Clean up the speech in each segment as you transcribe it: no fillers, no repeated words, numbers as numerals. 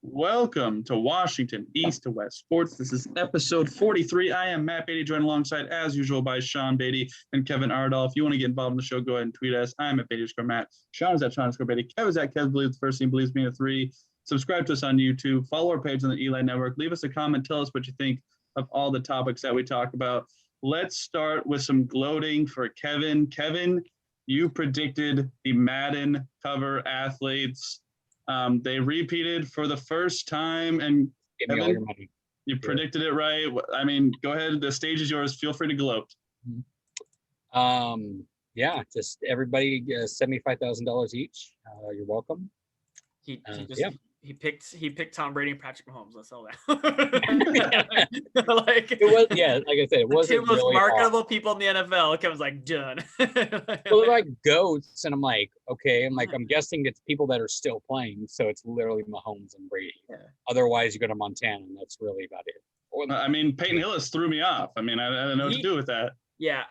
Welcome to Washington East to West Sports. This is episode 43. I am Matt Beatty, joined alongside, as usual, by Sean Beatty and Kevin Ardall. If you want to get involved in the show, go ahead and tweet us. I'm at Beatty_Matt. Sean is at Sean_Beatty. Kev is at Kev Believes the First Team Believes Me in a 3. Subscribe to us on YouTube. Follow our page on the Eli Network. Leave us a comment. Tell us what you think of all the topics that we talk about. Let's start with some gloating for Kevin. Kevin, you predicted the Madden cover athletes. They repeated for the first time, and give me all your money. You predicted it right. I mean, go ahead. The stage is yours. Feel free to gloat. Yeah, just everybody $75,000 each. You're welcome. He picked Tom Brady and Patrick Mahomes. That's all that. Like it was, like I said, it wasn't the two most really marketable hard. people in the NFL. Kevin's like, done. Well, they're like goats, and I'm like, okay. I'm guessing it's people that are still playing, so it's literally Mahomes and Brady. Yeah. Otherwise, you go to Montana, and that's really about it. I mean, Peyton Hillis threw me off. I mean, I don't know what to do with that. Yeah,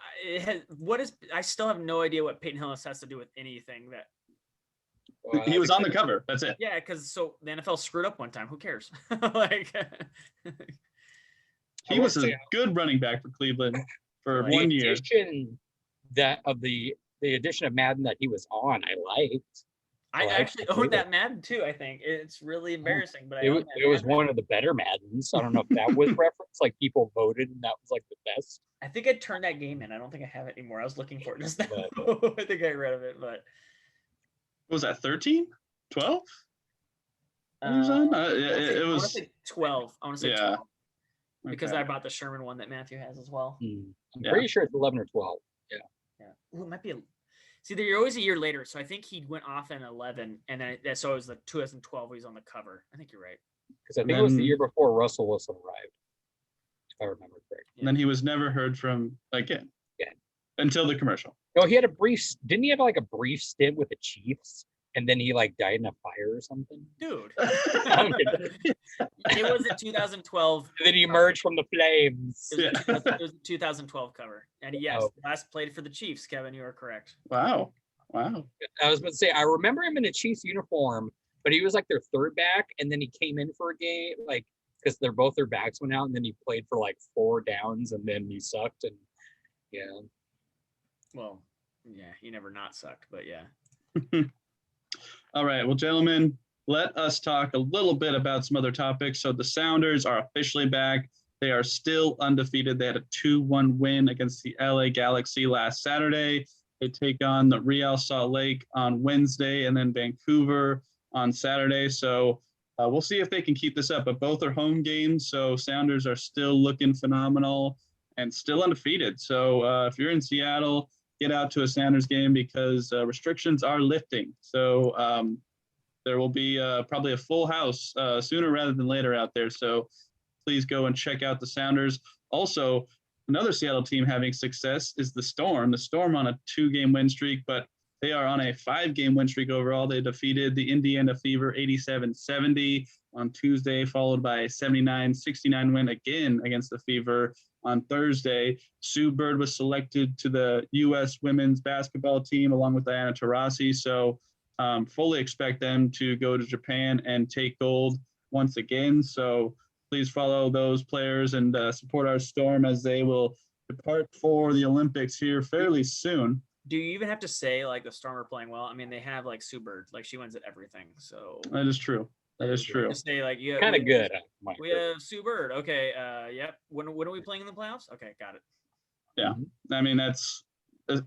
I still have no idea what Peyton Hillis has to do with anything that. He was on the cover. That's it. Yeah, because the NFL screwed up one time. Who cares? He was a good running back for Cleveland for 1 year. The edition of Madden that he was on, I liked. I actually owned that Madden too. I think it's really embarrassing, but it was one of the better Maddens. I don't know if that was reference. Like people voted, and that was like the best. I think I turned that game in. I don't think I have it anymore. I was looking for it just now. I think I got rid of it, but. What was that, 13? 12? It was 12. I want to say 12. Because okay. I bought the Sherman one that Matthew has as well. I'm pretty sure it's 11 or 12. Yeah. Well, it might be. See, they're always a year later. So I think he went off in 11. And then so it was the 2012 he's on the cover. I think you're right. Because I think it was the year before Russell Wilson arrived. If I remember correctly. And then he was never heard from again. Yeah. Until the commercial. No, he had didn't he have like a brief stint with the Chiefs? And then he like died in a fire or something? Dude. It was a 2012. And then he emerged from the flames. It was a 2012 cover. And yes, last played for the Chiefs, Kevin. You are correct. Wow. I was about to say, I remember him in a Chiefs uniform, but he was like their third back. And then he came in for a game, like, because both their backs went out. And then he played for like 4 downs and then he sucked. And yeah. Well, yeah, he never not sucked, but yeah. All right. Well, gentlemen, let us talk a little bit about some other topics. So the Sounders are officially back. They are still undefeated. They had a 2-1 win against the LA Galaxy last Saturday. They take on the Real Salt Lake on Wednesday and then Vancouver on Saturday. So we'll see if they can keep this up. But both are home games. So Sounders are still looking phenomenal and still undefeated. So if you're in Seattle, get out to a Sounders game because restrictions are lifting. So there will be probably a full house sooner rather than later out there. So please go and check out the Sounders. Also, another Seattle team having success is the Storm. The Storm on a 2-game win streak, but they are on a 5-game win streak overall. They defeated the Indiana Fever 87-70 on Tuesday, followed by a 79-69 win again against the Fever on Thursday. Sue Bird was selected to the U.S. women's basketball team along with Diana Taurasi. So fully expect them to go to Japan and take gold once again. So please follow those players and support our Storm as they will depart for the Olympics here fairly soon. Do you even have to say like the Storm are playing well? I mean, they have like Sue Bird, like she wins at everything. So that is true. That is true. Just say like kind of good. We have Sue Bird. Okay. Yep. When are we playing in the playoffs? Okay, got it. Yeah. I mean, that's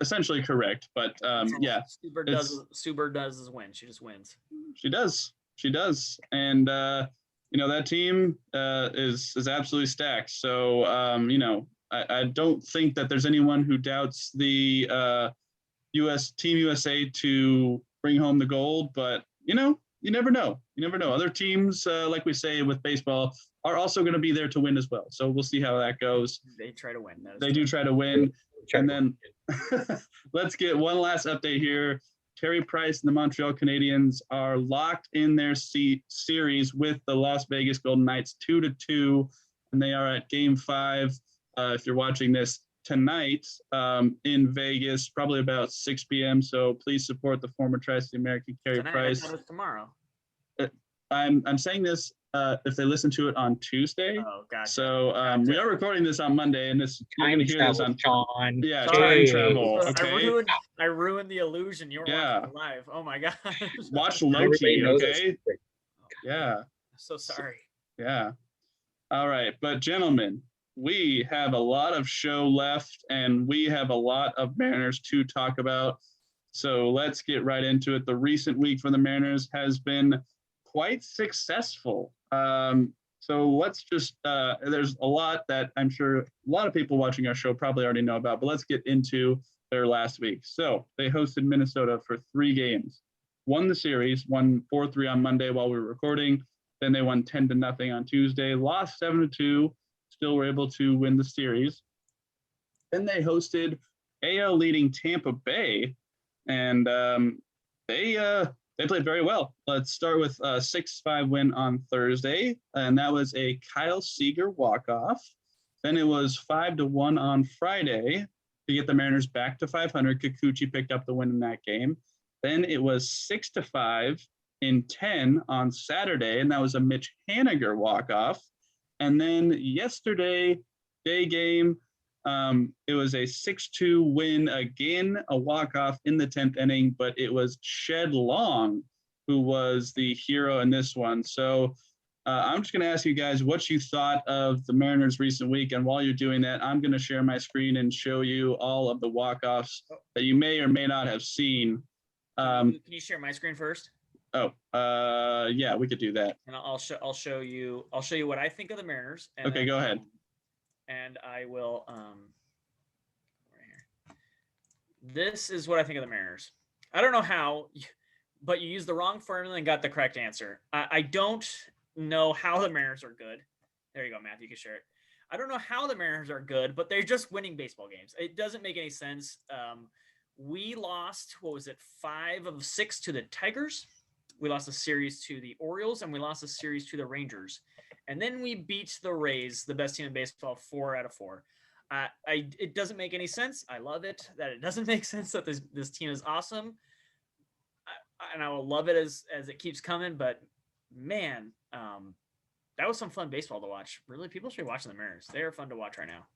essentially correct. But yeah. Sue Bird does is win. She just wins. She does. And that team is absolutely stacked. So I don't think that there's anyone who doubts the Team USA to bring home the gold, but you never know. Other teams, like we say with baseball, are also going to be there to win as well. So we'll see how that goes. They try to win. They do try to win. And then let's get one last update here. Carey Price and the Montreal Canadiens are locked in their series with the Las Vegas Golden Knights 2-2, and they are at Game 5. If you're watching this tonight in Vegas, probably about 6 p.m. So please support the former Tri-City American Carey Price. I thought it was tomorrow. I'm saying this if they listen to it on Tuesday. Oh, gotcha. So Gotcha. we are recording this on Monday, and you're going to hear this on Sean. Yeah, Sorry. time travel. So Okay. I ruined the illusion. You were Yeah. watching it live. Oh my gosh. Watch Everybody Loki. knows Okay. this. Yeah. So sorry. Yeah. All right. But gentlemen, we have a lot of show left and we have a lot of Mariners to talk about. So let's get right into it. The recent week for the Mariners has been quite successful. So let's just, there's a lot that I'm sure a lot of people watching our show probably already know about, but let's get into their last week. So they hosted Minnesota for 3 games, won the series, won 4-3 on Monday while we were recording. Then they won 10-0 on Tuesday, lost 7-2, still were able to win the series. Then they hosted AL leading Tampa Bay, and they played very well. Let's start with a 6-5 win on Thursday, and that was a Kyle Seager walk-off. Then it was 5-1 on Friday to get the Mariners back to 500. Kikuchi picked up the win in that game. Then it was 6-5 in 10 on Saturday, and that was a Mitch Haniger walk-off. And then yesterday, day game, it was a 6-2 win, again, a walk-off in the 10th inning, but it was Shed Long who was the hero in this one. So I'm just going to ask you guys what you thought of the Mariners' recent week, and while you're doing that, I'm going to share my screen and show you all of the walk-offs that you may or may not have seen. Can you share my screen first? Yeah, we could do that. And I'll show you what I think of the Mariners. And okay, then, go ahead. And I will right here. This is what I think of the Mariners. I don't know how, but you used the wrong formula and got the correct answer. I don't know how the Mariners are good. There you go, Matthew. You can share it. I don't know how the Mariners are good, but they're just winning baseball games. It doesn't make any sense. We lost, 5 of 6 to the Tigers. We lost a series to the Orioles, and we lost a series to the Rangers. And then we beat the Rays, the best team in baseball, 4 out of 4. It doesn't make any sense. I love it that it doesn't make sense that this team is awesome. And I will love it as it keeps coming. But, man, that was some fun baseball to watch. Really, people should be watching the Mariners. They are fun to watch right now.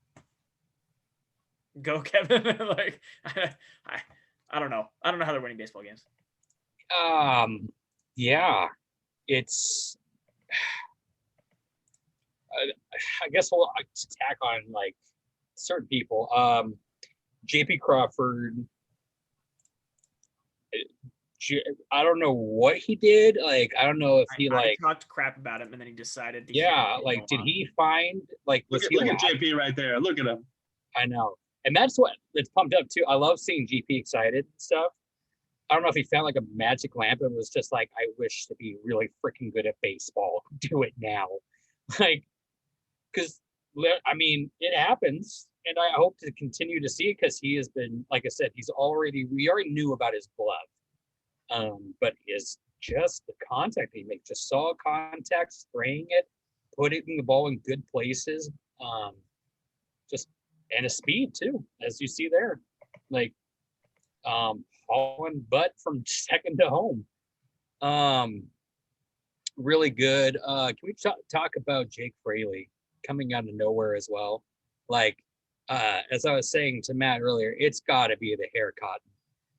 Go, Kevin. Like, I don't know. I don't know how they're winning baseball games. Yeah, it's. I guess we'll tack on like certain people. JP Crawford. I don't know what he did. Like, I don't know if he I talked crap about him and then he decided to. Yeah, like, did he find like? Look at JP right there. Look at him. I know, and that's what it's pumped up too. I love seeing GP excited and stuff. I don't know if he found like a magic lamp and was just like, I wish to be really freaking good at baseball. Do it now. Like, because, I mean, it happens. And I hope to continue to see it because he has been, like I said, we already knew about his glove. But is just the contact he makes, just solid contact, spraying it, putting the ball in good places. And his speed too, as you see there. Like, hauling butt from second to home. Really good. Can we talk about Jake Fraley coming out of nowhere as well? Like, as I was saying to Matt earlier, it's got to be the hair cotton.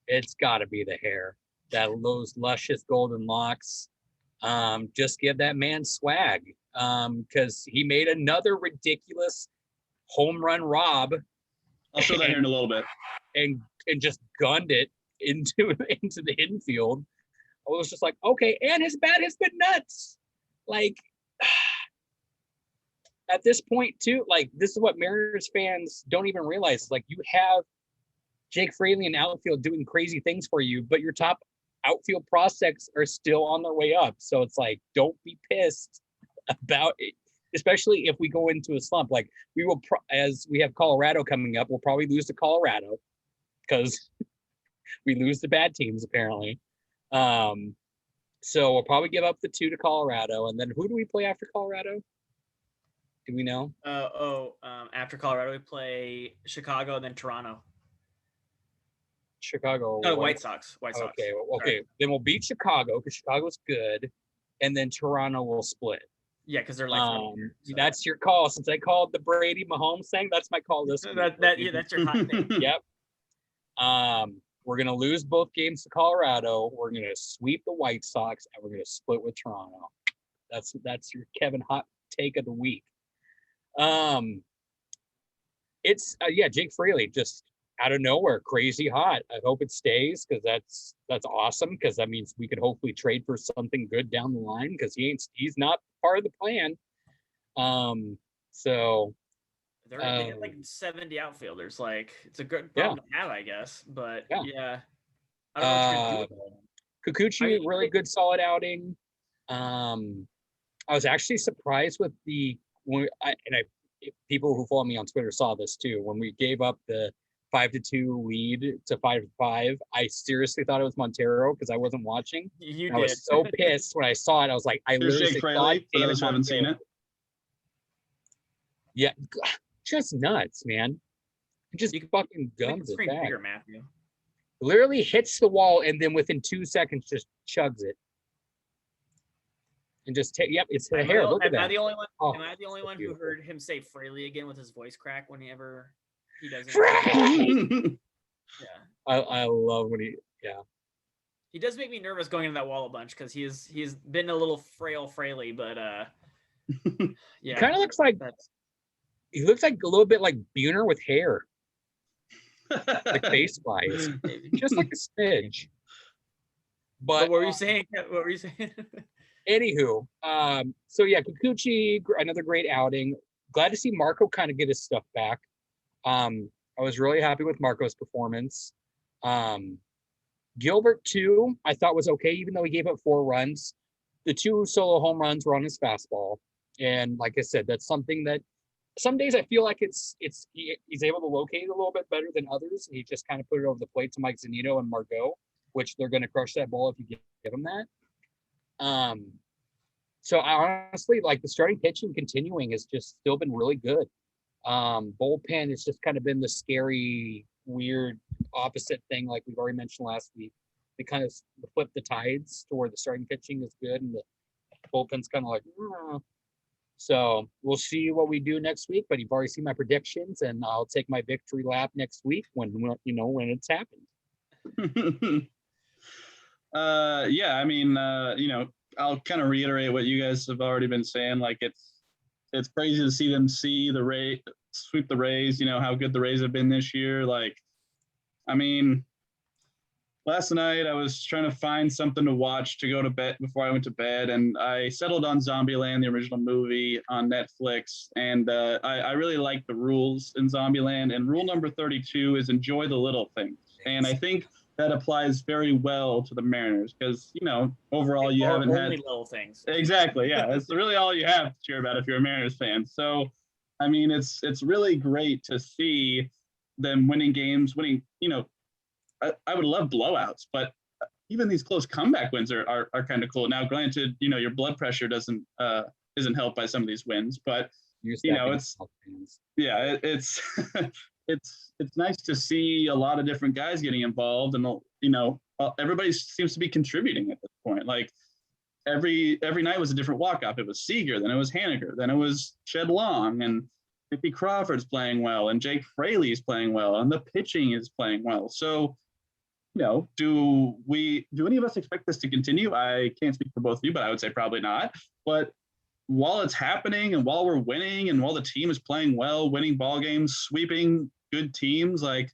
It's got to be the hair. Those luscious golden locks. Just give that man swag. Because he made another ridiculous home run rob. I'll show that here in a little bit. And just gunned it into the infield. I was just like, okay, and his bat has been nuts. Like, at this point too, like, this is what Mariners fans don't even realize. Like, you have Jake Fraley in outfield doing crazy things for you, but your top outfield prospects are still on their way up. So it's like, don't be pissed about it, especially if we go into a slump. Like, we will, as we have Colorado coming up, we'll probably lose to Colorado because we lose to bad teams apparently. So we'll probably give up the 2 to Colorado, and then who do we play after Colorado? Do we know? After Colorado, we play Chicago and then Toronto. Chicago. No, White Sox. White Sox. Okay. Then we'll beat Chicago because Chicago's good, and then Toronto will split. Yeah, because they're like. So. That's your call. Since I called the Brady Mahomes thing, that's my call this week. That's your hot take. Yep. We're gonna lose both games to Colorado. We're gonna sweep the White Sox, and we're gonna split with Toronto. That's your Kevin hot take of the week. It's Jake Fraley just out of nowhere, crazy hot. I hope it stays because that's awesome, because that means we could hopefully trade for something good down the line, because he's not part of the plan. So they have like 70 outfielders. Like, it's a good problem to have, I guess. But yeah, I don't know what you're gonna do with them. Kikuchi, really good, solid outing. I was actually surprised with people who follow me on Twitter saw this too. When we gave up the 5-2 lead to 5-5, I seriously thought it was Montero because I wasn't watching. I was so pissed when I saw it. I was like, I literally Jake Fraley, for those who haven't seen it. Yeah, just nuts, man. Just fucking guns it back. Bigger, Matthew. Literally hits the wall and then within 2 seconds just chugs it. And just it's the hair. Look at that. Am I the only one who heard him say Fraley again with his voice crack whenever he does it? Yeah. I love when he does make me nervous going into that wall a bunch, because he's been a little Fraley, but yeah. Kind of looks like he looks like a little bit like Buhner with hair. Like face wise. Just like a smidge. But what were you saying? Anywho, so yeah, Kikuchi, another great outing. Glad to see Marco kind of get his stuff back. I was really happy with Marco's performance. Gilbert too, I thought was okay, even though he gave up 4 runs. The 2 solo home runs were on his fastball, and like I said, that's something that some days I feel like he's able to locate it a little bit better than others. He just kind of put it over the plate to Mike Zunino and Margot, which they're going to crush that ball if you give him that. So I honestly, like, the starting pitching continuing has just still been really good. Bullpen has just kind of been the scary, weird opposite thing, like we've already mentioned last week. They kind of flip the tides to where the starting pitching is good and the bullpen's kind of like, So we'll see what we do next week, but you've already seen my predictions, and I'll take my victory lap next week when it's happened. Yeah, I mean, I'll kind of reiterate what you guys have already been saying. Like, it's crazy to see them sweep the Rays, how good the Rays have been this year. Like, I mean, last night I was trying to find something to watch to go to bed before I went to bed, and I settled on Zombieland, the original movie on Netflix. And I really like the rules in Zombieland. And rule number 32 is enjoy the little things. And I think that applies very well to the Mariners because, overall you haven't had little things. Exactly. Yeah. That's really all you have to cheer about if you're a Mariners fan. So, I mean, it's really great to see them winning games, I would love blowouts, but even these close comeback wins are kind of cool. Now, granted, your blood pressure isn't helped by some of these wins, but it's nice to see a lot of different guys getting involved, and everybody seems to be contributing at this point. Like every night was a different walk-off. It was Seager, then it was Haniger, then it was Shed Long, and Mickey Crawford's playing well, and Jake Fraley's playing well, and the pitching is playing well. So, do any of us expect this to continue? I can't speak for both of you, but I would say probably not. But while it's happening and while we're winning and while the team is playing well, winning ball games, sweeping good teams, like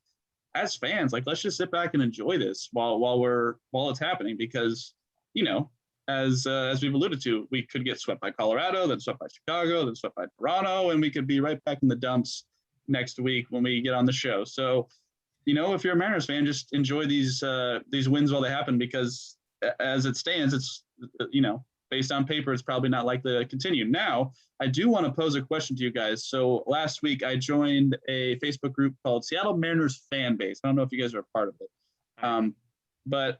as fans, like let's just sit back and enjoy this while it's happening, because as we've alluded to, we could get swept by Colorado, then swept by Chicago, then swept by Toronto, and we could be right back in the dumps next week when we get on the show. So, if you're a Mariners fan, just enjoy these wins while they happen, because as it stands, it's based on paper, it's probably not likely to continue. Now, I do want to pose a question to you guys. So last week, I joined a Facebook group called Seattle Mariners Fan Base. I don't know if you guys are a part of it, but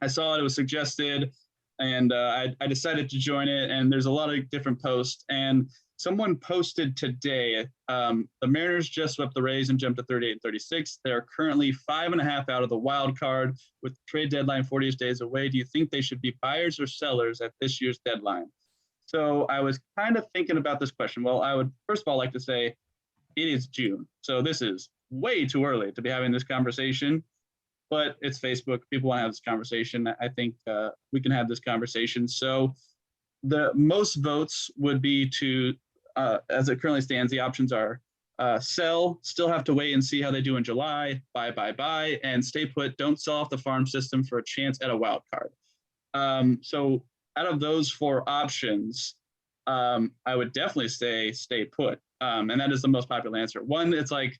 I saw it was suggested, and I decided to join it. And there's a lot of different posts. And someone posted today, the Mariners just swept the Rays and jumped to 38 and 36. They're currently 5.5 out of the wild card with the trade deadline 40 days away. Do you think they should be buyers or sellers at this year's deadline? So I was kind of thinking about this question. Well, I would first of all like to say it is June. So this is way too early to be having this conversation, but it's Facebook. People want to have this conversation. I think we can have this conversation. So the most votes would be to, as it currently stands, the options are sell, still have to wait and see how they do in July, buy, and stay put, don't sell off the farm system for a chance at a wild card. So out of those 4 options, I would definitely say stay put. And that is the most popular answer. One, it's like,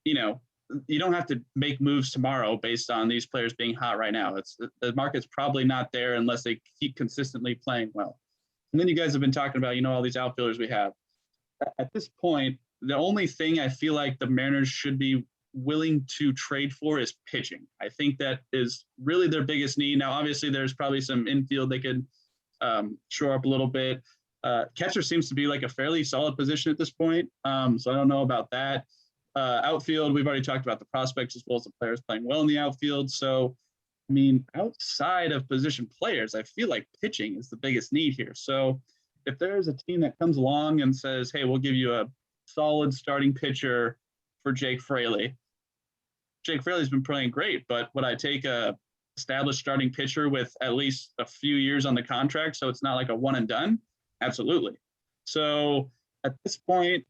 you don't have to make moves tomorrow based on these players being hot right now. The market's probably not there unless they keep consistently playing well. And then you guys have been talking about, all these outfielders we have. At this point, the only thing I feel like the Mariners should be willing to trade for is pitching. I think that is really their biggest need. Now, obviously, there's probably some infield they could shore up a little bit. Catcher seems to be like a fairly solid position at this point. So I don't know about that. Outfield, we've already talked about the prospects as well as the players playing well in the outfield. So I mean, outside of position players, I feel like pitching is the biggest need here. So if there's a team that comes along and says, hey, we'll give you a solid starting pitcher for Jake Fraley. Jake Fraley's been playing great, but would I take a established starting pitcher with at least a few years on the contract so it's not like a one and done? Absolutely. So at this point,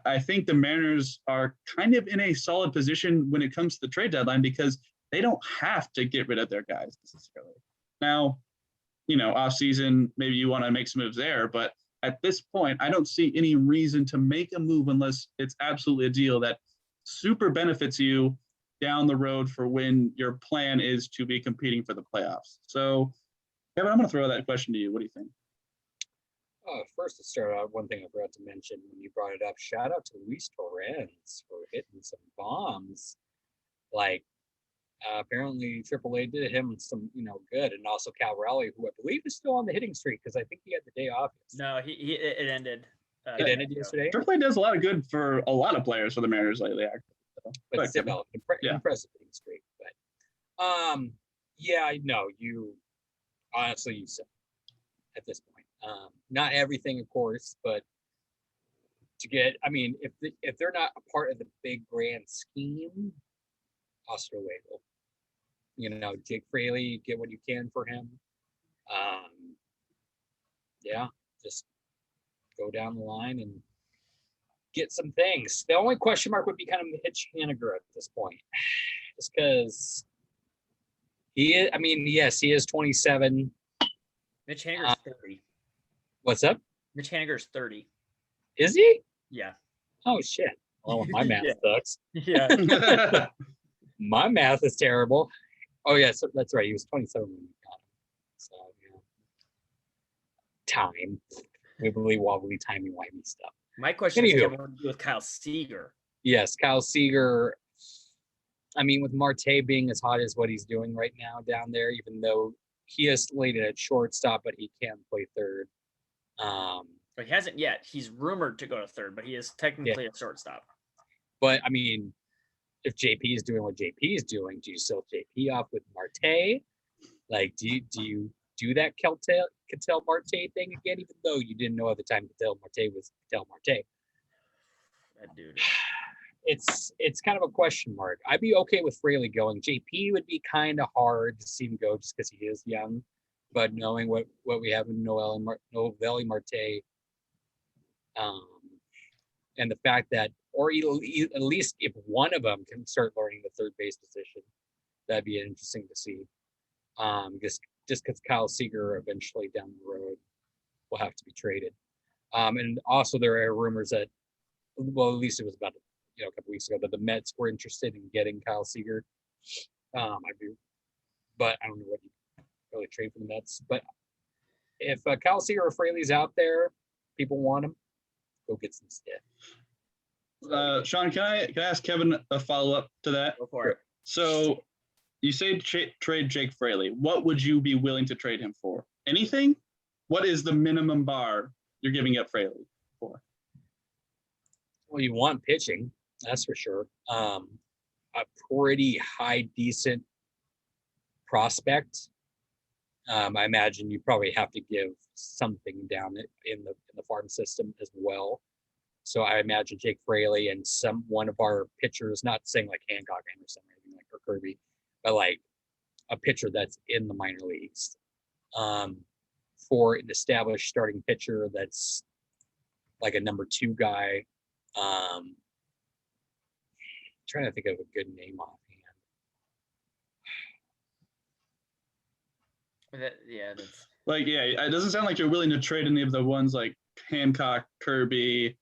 I think the Mariners are kind of in a solid position when it comes to the trade deadline because they don't have to get rid of their guys necessarily. Now, off season, maybe you want to make some moves there, but at this point, I don't see any reason to make a move unless it's absolutely a deal that super benefits you down the road for when your plan is to be competing for the playoffs. So, Kevin, I'm going to throw that question to you. What do you think? First, to start out, one thing I forgot to mention when you brought it up, shout out to Luis Torrens for hitting some bombs. Apparently AAA did him some, good. And also Cal Raleigh, who I believe is still on the hitting streak because I think he had the day off. No, it ended. It ended yesterday? AAA does a lot of good for a lot of players for the Mariners lately, actually. So. But still, impressive hitting streak. But, honestly, you said at this point. Not everything, of course, but to get, if they're not a part of the big grand scheme, Oscar Wagle. Jake Fraley, get what you can for him. Just go down the line and get some things. The only question mark would be kind of Mitch Haniger at this point. Just because he is, yes, he is 27. Mitch Haniger's 30. What's up? Mitch Haniger's 30. Is he? Yeah. Oh, shit. Oh, my math sucks. Yeah. My math is terrible. Oh, yeah, so that's right. He was 27 when we got him. So, time. Wibbly wobbly, timey-wimey stuff. My question is, what to do with Kyle Seager? Yes, Kyle Seager. With Marte being as hot as what he's doing right now down there, even though he is slated at shortstop, but he can play third. But he hasn't yet. He's rumored to go to third, but he is technically a shortstop. But if JP is doing what JP is doing, do you still JP off with Marte? Do you do that Ketel Marte thing again, even though you didn't know at the time Ketel Marte was Ketel Marte? That dude. It's kind of a question mark. I'd be okay with Fraley going. JP would be kind of hard to see him go just because he is young. But knowing what we have in Noelvi Marte, and the fact that, or at least if one of them can start learning the third base position, that'd be interesting to see. Just because Kyle Seager eventually down the road will have to be traded. And also there are rumors that, well, at least it was about a couple weeks ago that the Mets were interested in getting Kyle Seager. But I don't know what you really trade for the Mets. But if Kyle Seager or Fraley's out there, people want him, go get some stuff. Sean, can I ask Kevin a follow-up to that? Go for it. So you say trade Jake Fraley. What would you be willing to trade him for? Anything? What is the minimum bar you're giving up Fraley? for? Well, you want pitching, that's for sure. A pretty high, decent prospect. I imagine you probably have to give something down in the farm system as well. So I imagine Jake Fraley and one of our pitchers, not saying like Hancock Anderson or anything like or Kirby, but like a pitcher that's in the minor leagues. For an established starting pitcher that's like a number 2 guy. Trying to think of a good name offhand. That's Like, yeah, it doesn't sound like you're willing to trade any of the ones like Hancock, Kirby,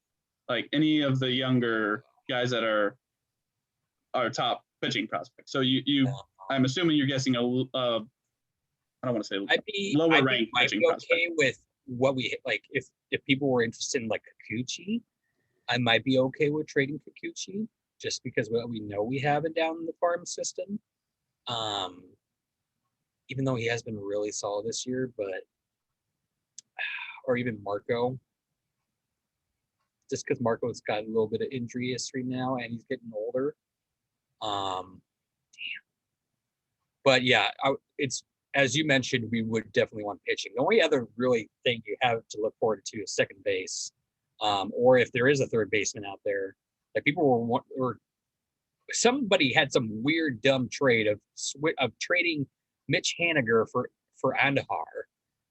like any of the younger guys that are our top pitching prospects. So I'm assuming you're guessing I don't want to say lower ranked pitching prospect. Okay with what we like. If people were interested in like Kikuchi, I might be okay with trading Kikuchi just because what we know we have it down in the farm system. Even though he has been really solid this year, but or even Marco, just because Marco's got a little bit of injury history now and he's getting older. But yeah, it's as you mentioned, we would definitely want pitching. The only other really thing you have to look forward to is second base, or if there is a third baseman out there that people were somebody had some weird dumb trade of trading Mitch Haniger for Andahar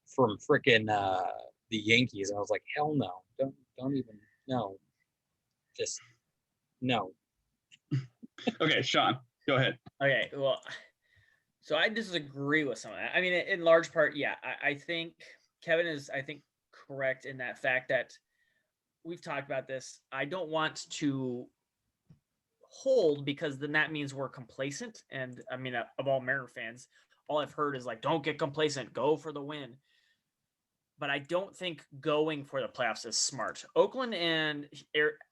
from frickin' the Yankees, and I was like, hell no, don't even no, just no. Okay, Sean, go ahead. Okay, well, so I disagree with some of that. I mean, in large part, yeah, I think Kevin is, correct in that fact that we've talked about this. I don't want to hold because then that means we're complacent. And I mean, of all Mariner fans, all I've heard is like, don't get complacent, go for the win. But I don't think going for the playoffs is smart. Oakland and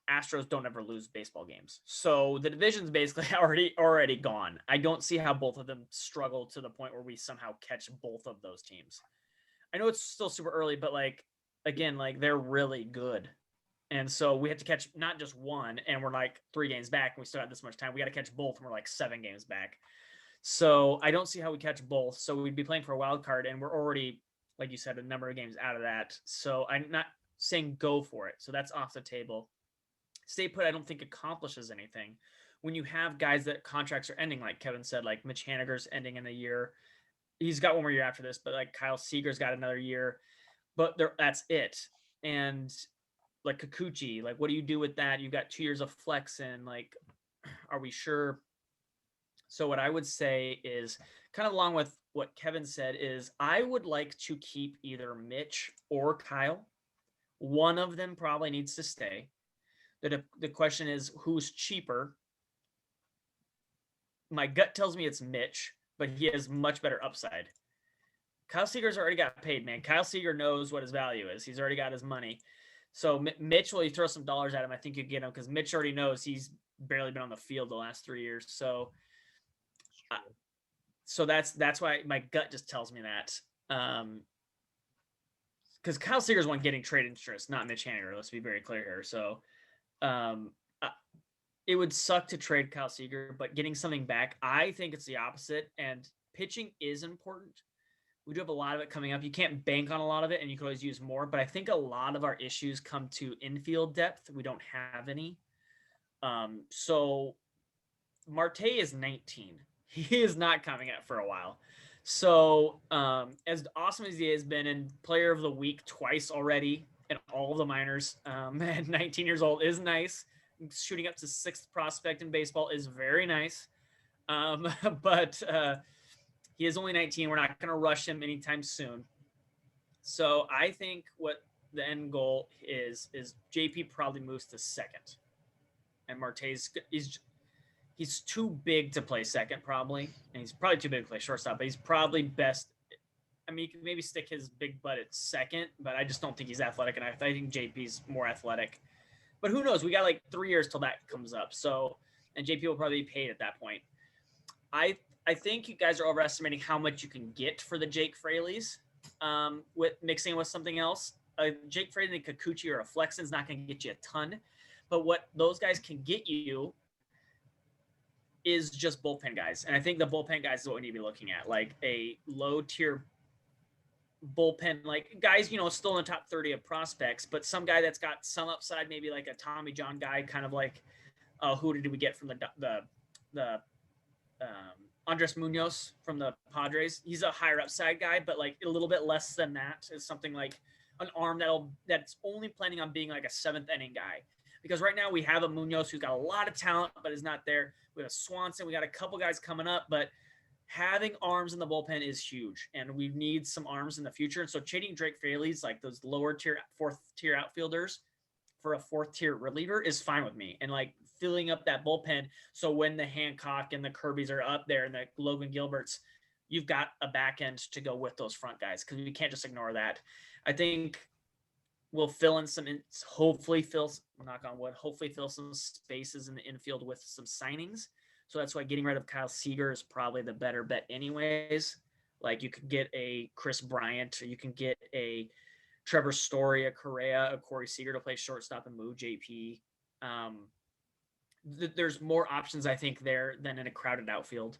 Astros don't ever lose baseball games. So the division's basically already gone. I don't see how both of them struggle to the point where we somehow catch both of those teams. I know it's still super early, but like, again, like they're really good. And so we have to catch not just one, and we're like 3 games back, and we still have this much time. We got to catch both, and we're like 7 games back. So I don't see how we catch both. So we'd be playing for a wild card, and we're already, like you said, a number of games out of that. So I'm not saying go for it. So that's off the table. Stay put, I don't think accomplishes anything. When you have guys that contracts are ending, like Kevin said, like Mitch Haniger's ending in a year. He's got one more year after this, but like Kyle Seager's got another year. But that's it. And like Kikuchi, like what do you do with that? You've got 2 years of flex in. Like, are we sure? So what I would say is kind of along with what Kevin said is I would like to keep either Mitch or Kyle. One of them probably needs to stay. The question is who's cheaper? My gut tells me it's Mitch, but he has much better upside. Kyle Seager's already got paid, man. Kyle Seager knows what his value is. He's already got his money. So Mitch, well, you throw some dollars at him, I think you get him because Mitch already knows he's barely been on the field the last 3 years. So that's why my gut just tells me that. Because Kyle Seager's one getting trade interest, not Mitch Haniger. Let's be very clear here. So it would suck to trade Kyle Seager, but getting something back, I think it's the opposite. And pitching is important. We do have a lot of it coming up. You can't bank on a lot of it, and you can always use more. But I think a lot of our issues come to infield depth. We don't have any. So Marte is 19. He is not coming up for a while. So as awesome as he has been in Player of the Week twice already in all of the minors, at 19 years old is nice. Shooting up to 6th prospect in baseball is very nice. But he is only 19. We're not going to rush him anytime soon. So I think what the end goal is JP probably moves to 2nd. And Marte's he's too big to play 2nd probably. And he's probably too big to play shortstop, but he's probably best. I mean, he can maybe stick his big butt at 2nd, but I just don't think he's athletic enough. I think JP's more athletic. But who knows? We got like 3 years till that comes up. So, and JP will probably be paid at that point. I think you guys are overestimating how much you can get for the Jake Fraleys with mixing with something else. a Jake Fraley and Kikuchi or a Flexen's not going to get you a ton, but what those guys can get you is just bullpen guys. And I think the bullpen guys is what we need to be looking at, like a low tier bullpen, like guys, still in the top 30 of prospects, but some guy that's got some upside, maybe like a Tommy John guy, kind of like who did we get from the Andres Munoz from the Padres? He's a higher upside guy, but like a little bit less than that is something like an arm that's only planning on being like a 7th inning guy. Because right now we have a Munoz who's got a lot of talent, but is not there. We have a Swanson. We got a couple guys coming up, but having arms in the bullpen is huge, and we need some arms in the future. And so trading Drake Fraley's, like those lower tier, 4th tier outfielders for a 4th tier reliever is fine with me. And like filling up that bullpen, so when the Hancock and the Kirbys are up there and the Logan Gilberts, you've got a back end to go with those front guys, because we can't just ignore that. I think we'll fill in hopefully fill some spaces in the infield with some signings. So that's why getting rid of Kyle Seager is probably the better bet anyways. Like you could get a Chris Bryant, or you can get a Trevor Story, a Correa, a Corey Seager to play shortstop and move JP. There's more options, I think, there than in a crowded outfield.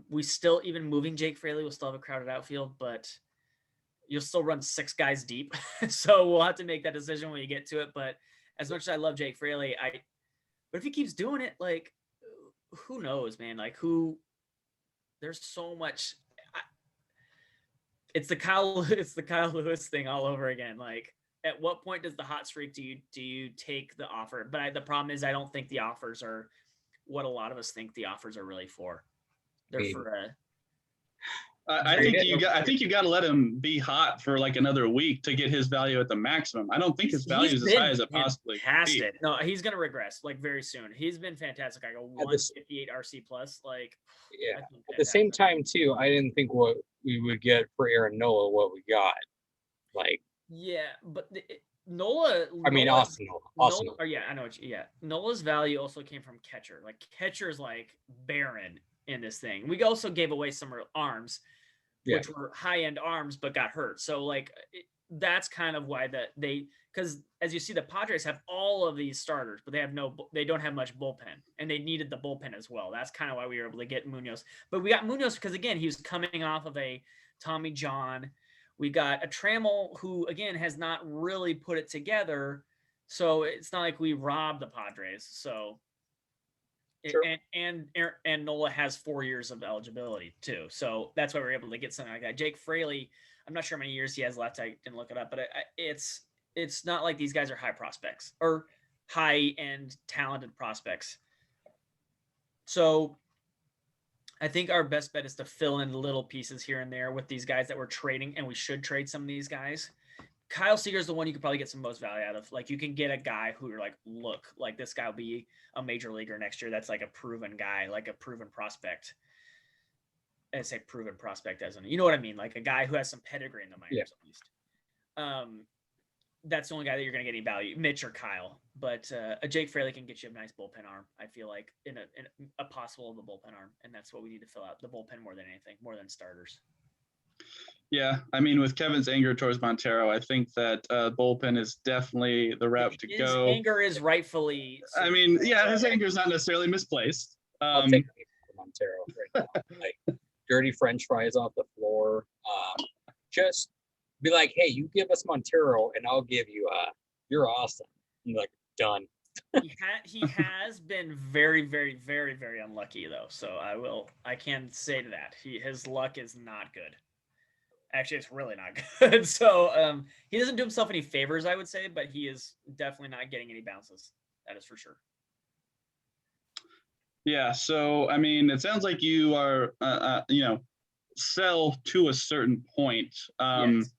We still, even moving Jake Fraley, we'll still have a crowded outfield, but you'll still run 6 guys deep. So we'll have to make that decision when you get to it. But as much as I love Jake Fraley, but if he keeps doing it, like, who knows, man? Like, there's so much. It's the Kyle Lewis thing all over again. Like, at what point does the hot streak do you take the offer? But the problem is, I don't think the offers are what a lot of us think the offers are really for. They're for a. I think you got to let him be hot for like another week to get his value at the maximum. I don't think his value is as high as it possibly could be. No, he's going to regress like very soon. He's been fantastic. I go 158 RC plus. Like, yeah. At the same time, too, I didn't think what we would get for Aaron Nola, what we got. Like, yeah, but Nola. I mean, Austin Nola. I know. Nola's value also came from catcher. Like, catcher is like barren in this thing. We also gave away some arms, which were high-end arms, but got hurt. So like that's kind of why because as you see, the Padres have all of these starters, but they don't have much bullpen, and they needed the bullpen as well. That's kind of why we were able to get Munoz. But we got Munoz because, again, he was coming off of a Tommy John. We got a Trammell who, again, has not really put it together. So it's not like we robbed the Padres. So sure. And Nola has 4 years of eligibility too, so that's why we're able to get something like that. Jake Fraley, I'm not sure how many years he has left. I didn't look it up, but it's not like these guys are high prospects or high end talented prospects. So I think our best bet is to fill in little pieces here and there with these guys that we're trading, and we should trade some of these guys. Kyle Seager is the one you could probably get some most value out of. Like, you can get a guy who you're like, look, like this guy will be a major leaguer next year. That's like a proven guy, like a proven prospect. I say proven prospect as in, you know what I mean? Like a guy who has some pedigree in the minors at least. That's the only guy that you're going to get any value, Mitch or Kyle. But a Jake Fraley can get you a nice bullpen arm, I feel like, in a possible of a bullpen arm. And that's what we need to fill out, the bullpen more than anything, more than starters. Yeah, I mean, with Kevin's anger towards Montero, I think that bullpen is definitely the route to go. His anger is rightfully. I mean, yeah, his anger is not necessarily misplaced. I'll take Montero right now. Like, dirty French fries off the floor. Just be like, hey, you give us Montero, and I'll give you. You're awesome. I'm like, done. He has been very, very, very, very unlucky though. So I can say to that his luck is not good. Actually, it's really not good. So he doesn't do himself any favors, I would say, but he is definitely not getting any bounces. That is for sure. Yeah. So, I mean, it sounds like you are, sell to a certain point. Yes.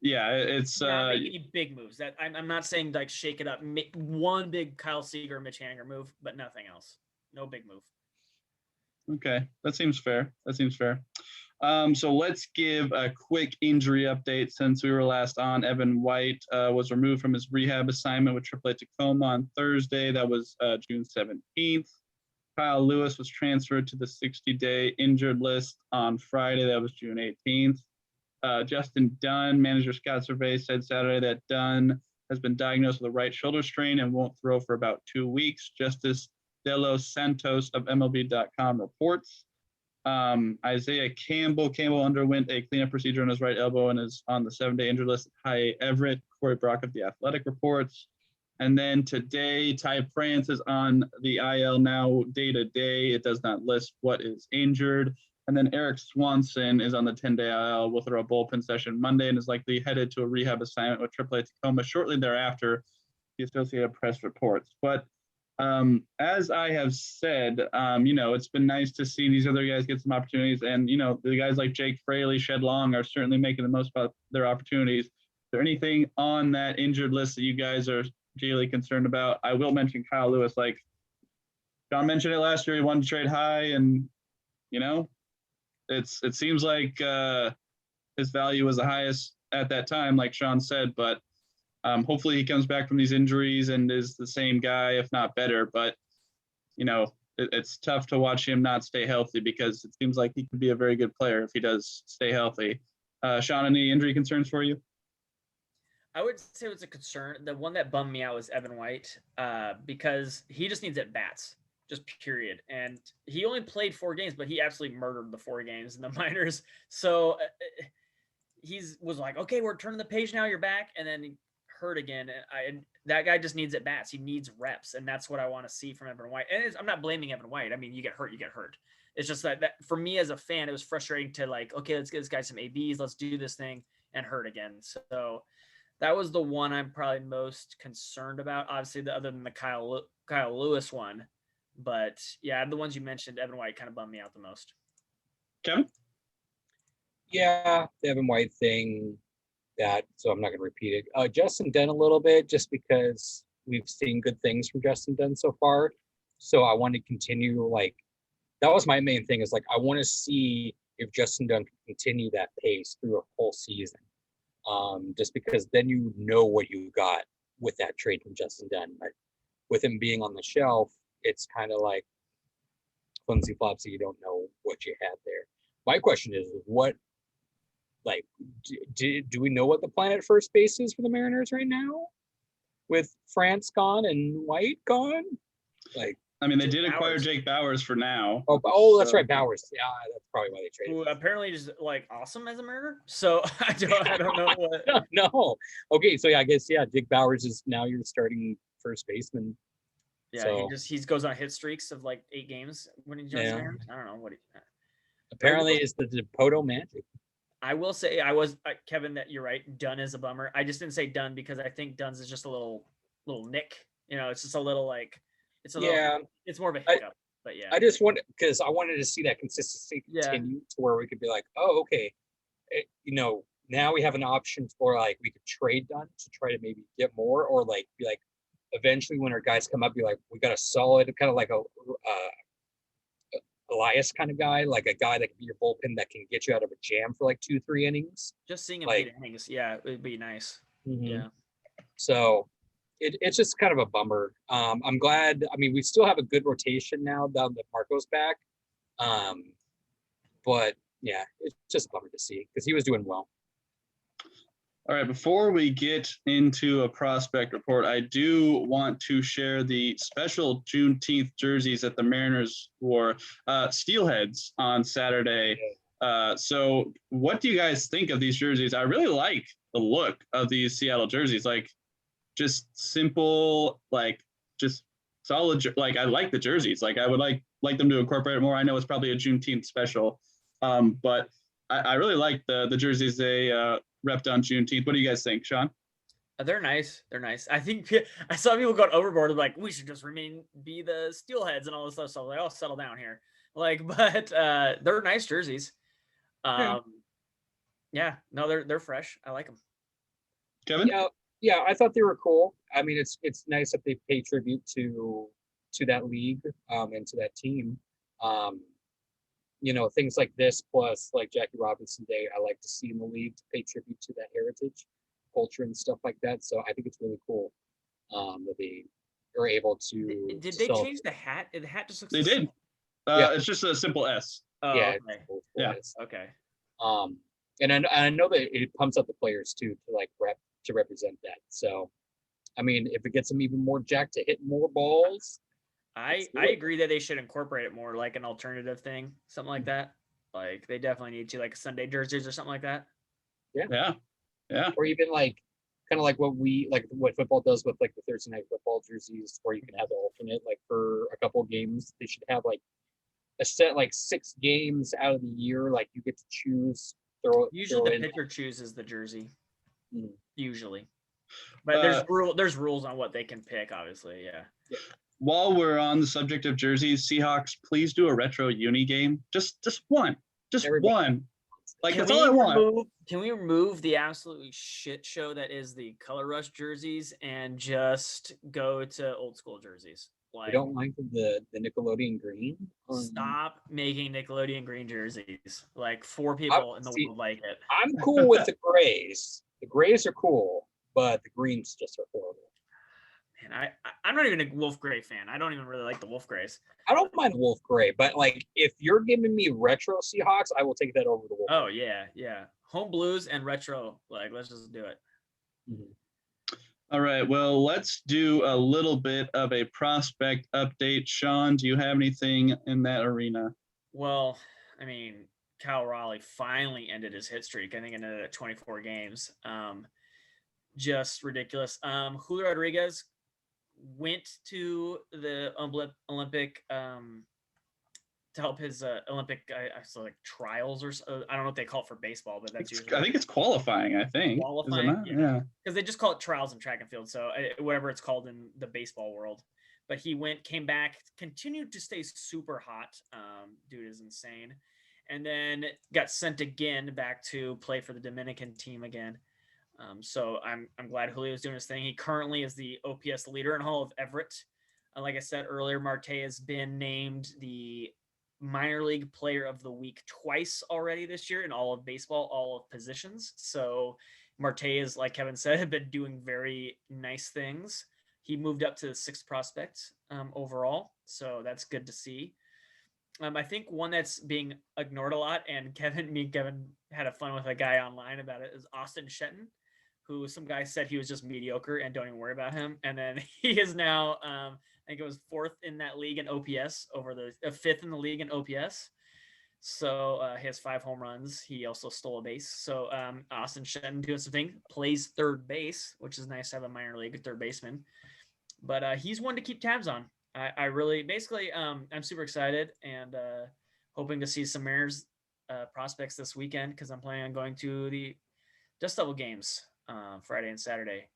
Yeah, it's not making any big moves. That I'm not saying like shake it up, make one big Kyle Seager, Mitch Haniger move, but nothing else. No big move. Okay, that seems fair. So let's give a quick injury update since we were last on. Evan White was removed from his rehab assignment with AAA Tacoma on Thursday. That was June 17th. Kyle Lewis was transferred to the 60-day injured list on Friday. That was June 18th. Justin Dunn, manager Scott Survey, said Saturday that Dunn has been diagnosed with a right shoulder strain and won't throw for about 2 weeks. Justice De Los Santos of MLB.com reports. Isaiah Campbell underwent a cleanup procedure on his right elbow and is on the 7-day injured list. Ty Everett, Corey Brock of The Athletic reports. And then today, Ty France is on the IL now day to day. It does not list what is injured. And then Eric Swanson is on the 10-day IL. Will throw a bullpen session Monday and is likely headed to a rehab assignment with AAA Tacoma shortly thereafter, the Associated Press reports. But as I have said, it's been nice to see these other guys get some opportunities. And, the guys like Jake Fraley, Shed Long are certainly making the most of their opportunities. Is there anything on that injured list that you guys are really concerned about? I will mention Kyle Lewis. Like John mentioned it last year, he wanted to trade high, and, it seems like his value was the highest at that time, like Sean said, but hopefully he comes back from these injuries and is the same guy, if not better. But, it's tough to watch him not stay healthy because it seems like he could be a very good player if he does stay healthy. Sean, any injury concerns for you? I would say it was a concern. The one that bummed me out was Evan White because he just needs at-bats, just period. And he only played 4 games, but he absolutely murdered the 4 games in the minors. So was like, okay, we're turning the page now, you're back. And then hurt again. And that guy just needs at-bats. He needs reps. And that's what I want to see from Evan White. And I'm not blaming Evan White. I mean, you get hurt. It's just that for me as a fan, it was frustrating to like, okay, let's get this guy some ABs. Let's do this thing, and hurt again. So that was the one I'm probably most concerned about. Obviously, other than the Kyle Lewis one. But yeah, the ones you mentioned, Evan White kind of bummed me out the most. Kevin? Yeah, the Evan White thing, so I'm not going to repeat it. Justin Dunn a little bit, just because we've seen good things from Justin Dunn so far. So I want to continue, that was my main thing, is I want to see if Justin Dunn can continue that pace through a whole season. Just because then you know what you got with that trade from Justin Dunn. But with him being on the shelf, it's kind of like flimsy flopsy. You don't know what you had there. My question is, do we know what the plan at first base is for the Mariners right now? With France gone and White gone? I mean, they did acquire Jake Bowers for now. Oh, that's right, Bowers. Yeah, that's probably why they traded. Who apparently is awesome as a Mariner. So I don't know what. No. Okay, so I guess Jake Bowers is now your starting first baseman. Yeah, so he goes on hit streaks of 8 games when he joins the Mariners. I don't know what. Apparently, it's the Dipoto magic. I will say, Kevin, that you're right. Dunn is a bummer. I just didn't say Dunn because I think Dunn's is just a little nick. It's just a little it's a little. It's more of a hiccup. But yeah, I just wanted because I wanted to see that consistency continue to where we could be like, oh, okay, now we have an option for we could trade Dunn to try to maybe get more, or be like, eventually when our guys come up, be like, we got a solid kind of like a Elias kind of guy, like a guy that can be your bullpen that can get you out of a jam for 2-3 innings. Just seeing him 8 innings, it would be nice. Mm-hmm. Yeah. So it's just kind of a bummer. I'm glad. I mean, we still have a good rotation now that Marco's back. But yeah, it's just a bummer to see because he was doing well. All right, before we get into a prospect report, I do want to share the special Juneteenth jerseys that the Mariners wore, Steelheads on Saturday. So what do you guys think of these jerseys? I really like the look of these Seattle jerseys, just simple, just solid. I like the jerseys. I would like them to incorporate it more. I know it's probably a Juneteenth special, but I really like the jerseys they repped on Juneteenth. What do you guys think, Sean? They're nice. I think I saw people going overboard we should just be the Steelheads and all this stuff. So they all settle down here. But they're nice jerseys. Yeah, no, they're fresh. I like them. Kevin? Yeah, I thought they were cool. I mean, it's nice that they pay tribute to that league and to that team. Things like this, plus Jackie Robinson Day, I like to see in the league to pay tribute to that heritage, culture, and stuff like that. So I think it's really cool that they are able to. Did they change the hat? The hat just looks. They did. It's just a simple S. Oh, yeah. Okay. Yeah. Okay. And I know that it pumps up the players too to like represent that. So, I mean, if it gets them even more jacked to hit more balls, I agree that they should incorporate it more like an alternative thing, something like that. Like they definitely need to, like Sunday jerseys or something like that. Yeah. Or even like kind of like what football does with like the Thursday night football jerseys, where you can have the alternate like for a couple of games. They should have like a set like 6 games out of the year, like you get to choose. Usually the pitcher chooses the jersey. Mm. Usually, but there's rules on what they can pick. Obviously, yeah. While we're on the subject of jerseys, Seahawks, please do a retro uni game. Just one. One. Like that's all I want. Can we remove the absolutely shit show that is the Color Rush jerseys and just go to old school jerseys? Like, you don't like the Nickelodeon green? Stop making Nickelodeon green jerseys. Like 4 people in the world like it. I'm cool with the grays. The grays are cool, but the greens just are horrible. Man, I'm not even a Wolf Gray fan. I don't even really like the Wolf Grays. I don't mind Wolf Gray, but like if you're giving me retro Seahawks, I will take that over the Wolf. Oh yeah. Home blues and retro. Like let's just do it. Mm-hmm. All right. Well, let's do a little bit of a prospect update. Sean, do you have anything in that arena? Well, I mean, Cal Raleigh finally ended his hit streak. I think ended at 24 games. Just ridiculous. Julio Rodriguez went to the Olympic to help his Olympic like trials or I don't know what they call it for baseball, but that's usually I think it's qualifying. I think qualifying, yeah, because they just call it trials in track and field, so whatever it's called in the baseball world. But he came back, continued to stay super hot. Dude is insane, and then got sent again back to play for the Dominican team again. So I'm glad Julio's doing his thing. He currently is the OPS leader in Hall of Everett. Like I said earlier, Marte has been named the minor league player of the week twice already this year in all of baseball, all of positions. So Marte is, like Kevin said, have been doing very nice things. He moved up to the 6th prospect overall. So that's good to see. I think one that's being ignored a lot, and me and Kevin had a fun with a guy online about it, is Austin Shetton, who some guy said he was just mediocre and don't even worry about him. And then he is now, I think it was 4th in that league in OPS, over the 5th in the league in OPS. So he has 5 home runs. He also stole a base. So Austin Shetton doing something, plays third base, which is nice to have a minor league third baseman. But he's one to keep tabs on. I really, basically, I'm super excited and hoping to see some Mariners prospects this weekend, because I'm planning on going to the Dust Devil games Friday and Saturday.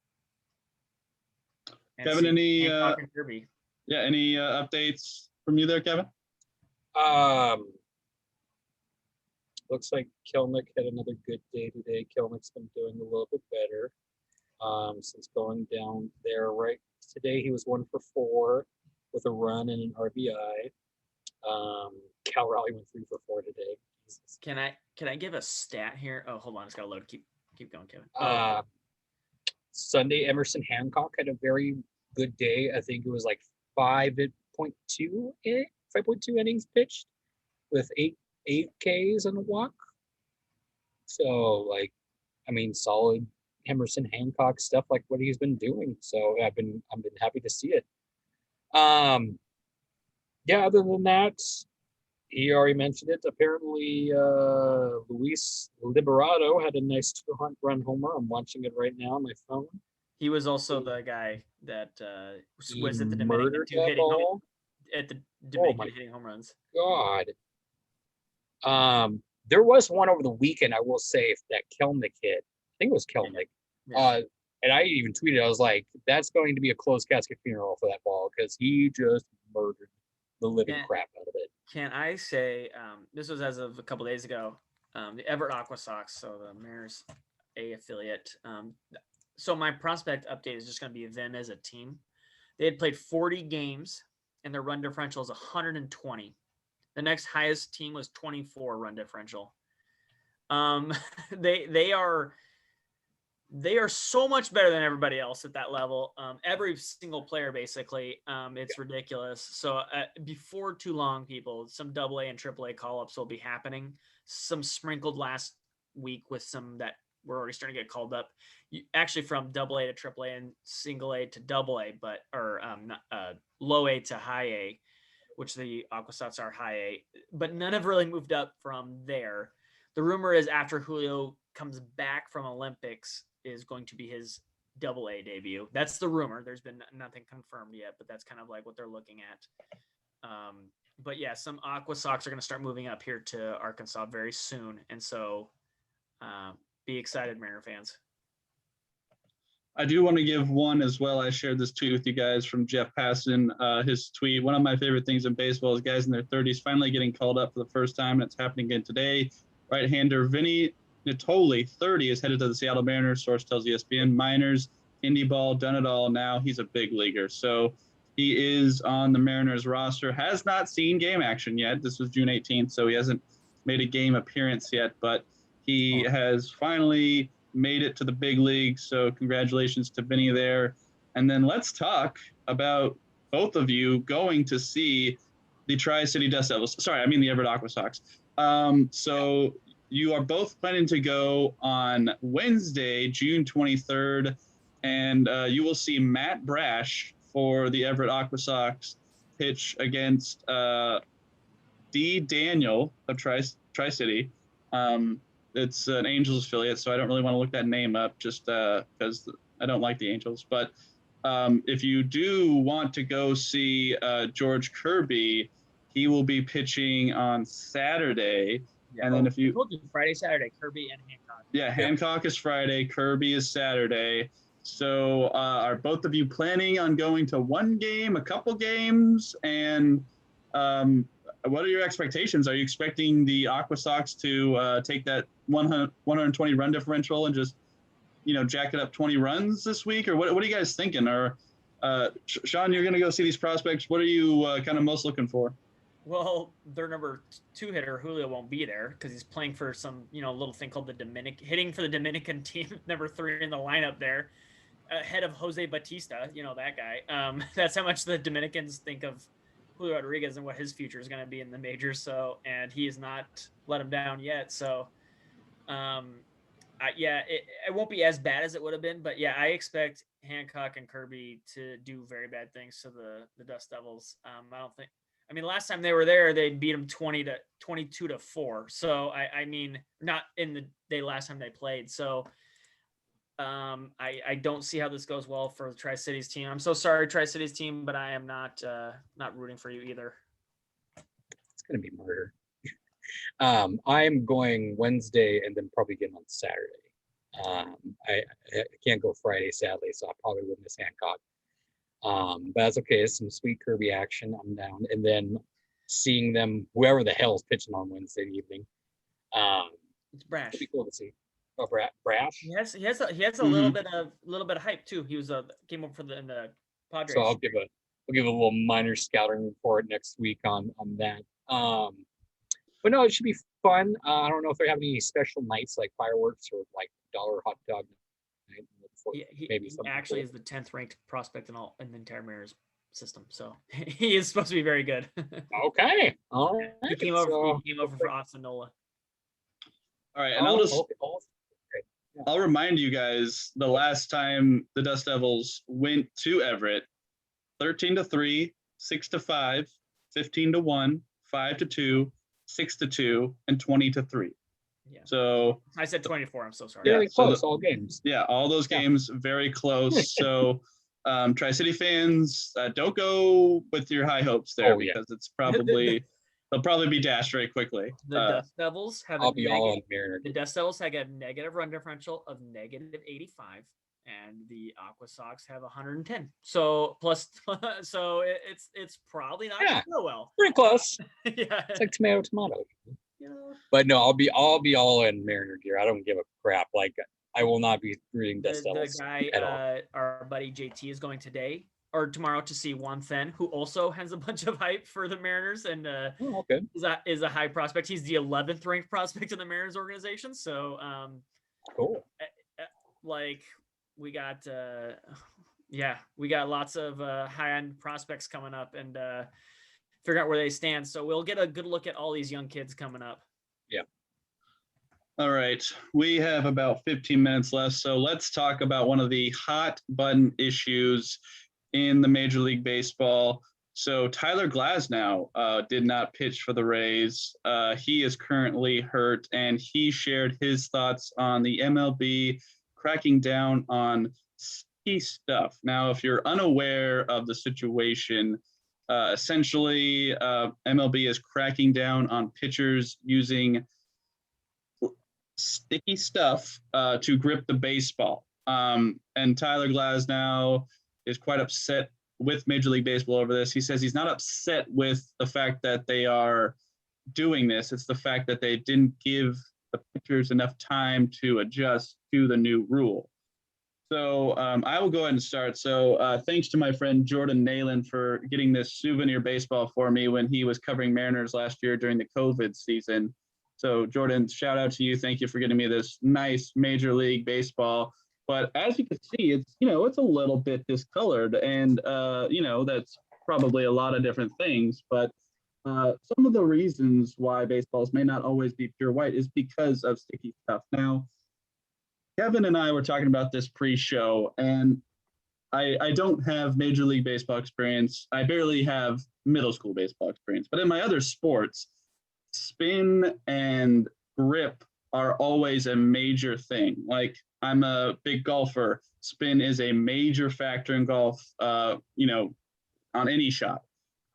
And Kevin, any any updates from you there, Kevin? Looks like Kelnick had another good day today. Kelnick's been doing a little bit better since going down there. Right today, he was 1 for 4 with a run and an RBI. Cal Raleigh went 3 for 4 today. Jesus. Can I give a stat here? Oh, hold on, it's got to load. Keep going, Kevin. Sunday, Emerson Hancock had a very good day. I think it was like 5.2 innings pitched with 8 Ks and a walk. So, like, I mean, solid Emerson Hancock stuff, like what he's been doing. So I've been happy to see it. Yeah, other than that, he already mentioned it. Apparently, Luis Liberato had a nice 2-run homer. I'm watching it right now on my phone. He was also the guy that was at the Dominican hitting home runs. God. There was one over the weekend, I will say, that Kelnick hit. I think it was Kelnick. Yeah. And I even tweeted, I was like, that's going to be a closed casket funeral for that ball, because he just murdered the living crap out of it. Can I say, this was as of a couple days ago, the Everett Aquasox, so the Mariners A affiliate. So my prospect update is just going to be them as a team. They had played 40 games, and their run differential is 120. The next highest team was 24 run differential. They are so much better than everybody else at that level. Every single player, basically, it's ridiculous. So before too long, people, some AA and AAA call-ups will be happening. Some sprinkled last week with some that we're already starting to get called up. Actually, from AA to AAA and single A to AA, but low A to high A, which the Aquasox are high A, but none have really moved up from there. The rumor is after Julio comes back from Olympics is going to be his AA debut. That's the rumor. There's been nothing confirmed yet, but that's kind of like what they're looking at. But yeah, some Aquasox are going to start moving up here to Arkansas very soon. And so be excited, Mariner fans. I do want to give one as well. I shared this tweet with you guys from Jeff Passon. His tweet, one of my favorite things in baseball is guys in their 30s finally getting called up for the first time, and it's happening again today. Right-hander Vinny Natoli, 30, is headed to the Seattle Mariners. Source tells ESPN. Minors, indie ball, done it all. Now he's a big leaguer. So he is on the Mariners roster. Has not seen game action yet. This was June 18th, so he hasn't made a game appearance yet, but he has finally made it to the big league. So congratulations to Vinny there. And then let's talk about both of you going to see the Tri-City Dust Devils. Sorry, I mean the Everett Aquasox. So you are both planning to go on Wednesday, June 23rd, and you will see Matt Brash for the Everett Aquasox pitch against D. Daniel of Tri-City. It's an Angels affiliate, so I don't really want to look that name up just because I don't like the Angels. But if you do want to go see George Kirby, he will be pitching on Saturday. Yeah, and then if you Friday, Saturday, Kirby and Hancock. Yeah, Hancock is Friday, Kirby is Saturday. So are both of you planning on going to one game, a couple games? And what are your expectations? Are you expecting the Aquasox to take that 120 run differential and just, jack it up 20 runs this week? Or what are you guys thinking? Or Sean, you're going to go see these prospects. What are you kind of most looking for? Well, their number 2 hitter, Julio, won't be there because he's playing for some, little thing called hitting for the Dominican team, number 3 in the lineup there, ahead of Jose Batista, that guy. That's how much the Dominicans think of Julio Rodriguez and what his future is going to be in the majors. So, and he has not let him down yet. So, it won't be as bad as it would have been, but yeah, I expect Hancock and Kirby to do very bad things to the Dust Devils. Last time they were there, they beat them 22-4. So I mean, not in the day last time they played. So I don't see how this goes well for the Tri-Cities team. I'm so sorry, Tri-Cities team, but I am not rooting for you either. It's gonna be murder. I'm going Wednesday and then probably getting on Saturday. I can't go Friday, sadly, so I probably will miss Hancock. But that's okay. It's some sweet Kirby action. I'm down. And then seeing them, whoever the hell is pitching on Wednesday evening. It's Brash. It'd be cool to see. Oh, Brash. He has a little bit of hype too. He was came up in the Padres. So I'll give a little minor scouting report next week on that. But no, it should be fun. I don't know if they have any special nights like fireworks or like dollar hot dog night. He actually is the 10th ranked prospect in the entire Mariners system, so he is supposed to be very good. Okay, all right. He came over for Osanola. All right, and I'll remind you guys the last time the Dust Devils went to Everett, 13-3, 6-5, 15-1, 5-2, 6-2, and 20-3. Yeah. So I said 24. I'm so sorry. Very close, all games. Yeah, all those games very close. So Tri-City fans, don't go with your high hopes there because it's probably they'll probably be dashed very quickly. The Dust Devils have the Dust Devils have a negative run differential of -85, and the Aquasox have 110. So so it's probably not going to go well. Pretty close. Yeah, it's like tomato. But no, I'll be all in Mariner gear. I don't give a crap. Like I will not be rooting Dust Devils. The guy, our buddy JT, is going today or tomorrow to see Juan Then, who also has a bunch of hype for the Mariners and is a high prospect. He's the 11th ranked prospect in the Mariners organization. So cool. Like we got lots of high end prospects coming up and figure out where they stand. So we'll get a good look at all these young kids coming up. Yeah. All right, we have about 15 minutes left, so let's talk about one of the hot button issues in the Major League Baseball. So Tyler Glasnow did not pitch for the Rays. He is currently hurt, and he shared his thoughts on the MLB cracking down on sticky stuff. Now, if you're unaware of the situation, essentially MLB is cracking down on pitchers using sticky stuff to grip the baseball. And Tyler Glasnow is quite upset with Major League Baseball over this. He says he's not upset with the fact that they are doing this. It's the fact that they didn't give the pitchers enough time to adjust to the new rule. So I will go ahead and start. So thanks to my friend Jordan Nalen for getting this souvenir baseball for me when he was covering Mariners last year during the COVID season. So Jordan, shout out to you. Thank you for getting me this nice Major League Baseball. But as you can see, it's a little bit discolored, and that's probably a lot of different things. But some of the reasons why baseballs may not always be pure white is because of sticky stuff. Now, Kevin and I were talking about this pre-show, and I don't have Major League Baseball experience. I barely have middle school baseball experience. But in my other sports, spin and grip are always a major thing. Like, I'm a big golfer. Spin is a major factor in golf, on any shot.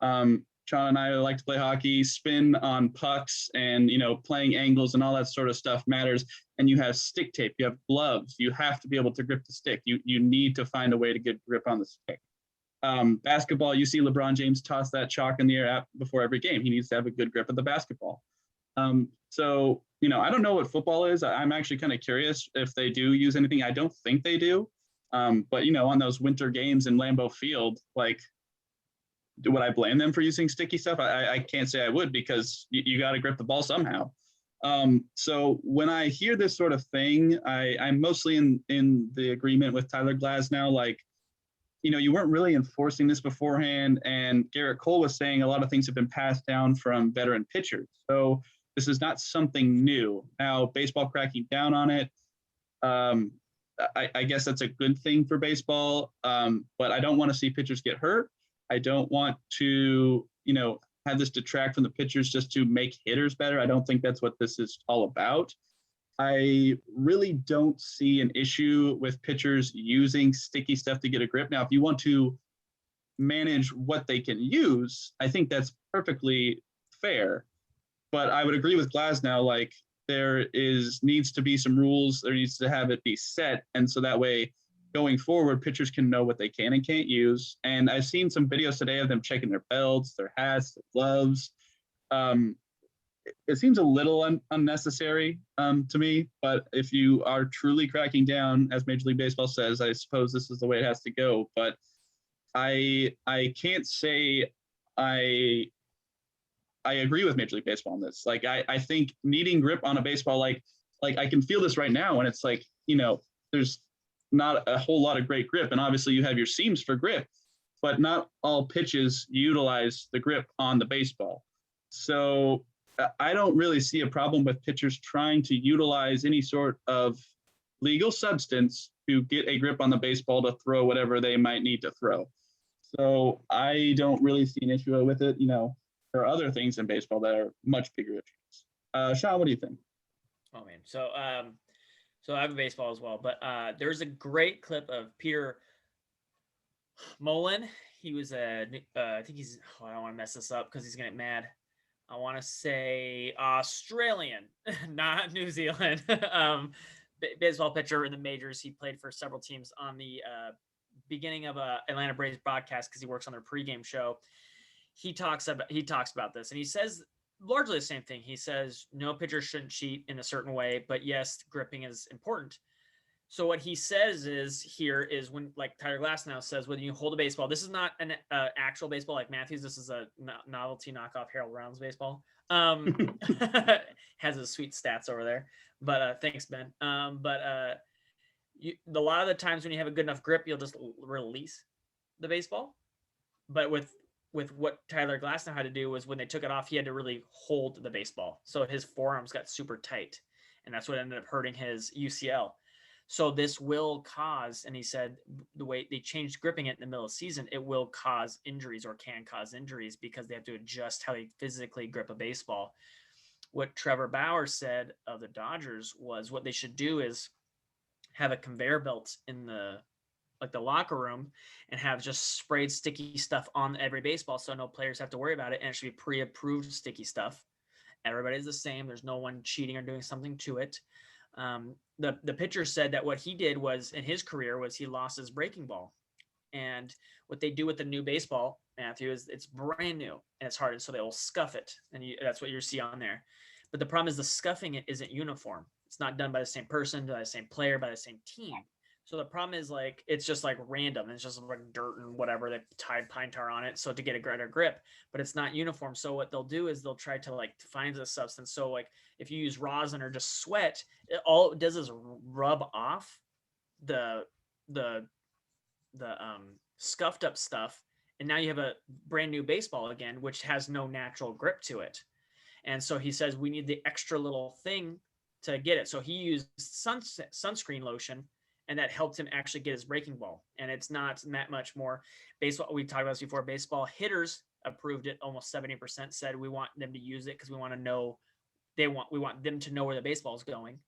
Sean and I like to play hockey. Spin on pucks and, playing angles and all that sort of stuff matters. And you have stick tape, you have gloves. You have to be able to grip the stick. You need to find a way to get grip on the stick. Basketball, you see LeBron James toss that chalk in the air before every game. He needs to have a good grip of the basketball. So, I don't know what football is. I'm actually kind of curious if they do use anything. I don't think they do. But, on those winter games in Lambeau Field, like, would I blame them for using sticky stuff? I can't say I would, because you got to grip the ball somehow. So when I hear this sort of thing, I'm mostly in the agreement with Tyler Glasnow. Like, you weren't really enforcing this beforehand. And Garrett Cole was saying a lot of things have been passed down from veteran pitchers. So this is not something new. Now, baseball cracking down on it, I guess that's a good thing for baseball. But I don't want to see pitchers get hurt. I don't want to, have this detract from the pitchers just to make hitters better. I don't think that's what this is all about. I really don't see an issue with pitchers using sticky stuff to get a grip. Now, if you want to manage what they can use, I think that's perfectly fair. But I would agree with Glasnow, like, there needs to be some rules. There needs to have it be set. And so that way, going forward, pitchers can know what they can and can't use. And I've seen some videos today of them checking their belts, their hats, their gloves. It seems a little unnecessary to me, but if you are truly cracking down, as Major League Baseball says, I suppose this is the way it has to go. But I can't say I agree with Major League Baseball on this. Like, I think needing grip on a baseball, like I can feel this right now, and it's like, there's not a whole lot of great grip. And obviously you have your seams for grip, but not all pitches utilize the grip on the baseball. So I don't really see a problem with pitchers trying to utilize any sort of legal substance to get a grip on the baseball to throw whatever they might need to throw. So I don't really see an issue with it. There are other things in baseball that are much bigger issues. Sean, what do you think? Oh man. So I have a baseball as well, but there's a great clip of Peter Mullen. He was I think he's, I don't want to mess this up because he's going to get mad. I want to say Australian, not New Zealand. Baseball pitcher in the majors. He played for several teams on the beginning of Atlanta Braves broadcast because he works on their pregame show. He talks about this, and he says largely the same thing. He says no pitcher shouldn't cheat in a certain way, but yes, gripping is important. So what he says is when, like Tyler Glasnow says, when you hold a baseball, this is not an actual baseball like Matthews. This is a novelty knockoff Harold Rounds baseball. Has his sweet stats over there. But thanks, Ben. A lot of the times when you have a good enough grip, you'll just release the baseball. But with what Tyler Glasnow had to do was when they took it off, he had to really hold the baseball. So his forearms got super tight. and that's what ended up hurting his UCL. So this will cause, and he said the way they changed gripping it in the middle of the season, it will cause injuries or can cause injuries because they have to adjust how they physically grip a baseball. What Trevor Bauer said of the Dodgers was what they should do is have a conveyor belt in the locker room and have just sprayed sticky stuff on every baseball so no players have to worry about it, and it should be pre-approved sticky stuff. Everybody's the same. There's no one cheating or doing something to it. The pitcher said that what he did was in his career was he lost his breaking ball. And what they do with the new baseball, Matthew, is it's brand new and it's hard. So they will scuff it. And that's what you see on there. But the problem is the scuffing it isn't uniform. It's not done by the same person, by the same player, by the same team. So the problem is like, it's just like random. It's just like dirt and whatever. They tied pine tar on it. So to get a greater grip, but it's not uniform. So what they'll do is they'll try to like find a substance. So like if you use rosin or just sweat, all it does is rub off the scuffed up stuff. And now you have a brand new baseball again, which has no natural grip to it. And so he says, we need the extra little thing to get it. So he used sunscreen lotion, and that helped him actually get his breaking ball. And it's not that much more. Baseball, we talked about this before, baseball hitters approved it. Almost 70% said we want them to use it because we want to know we want them to know where the baseball is going.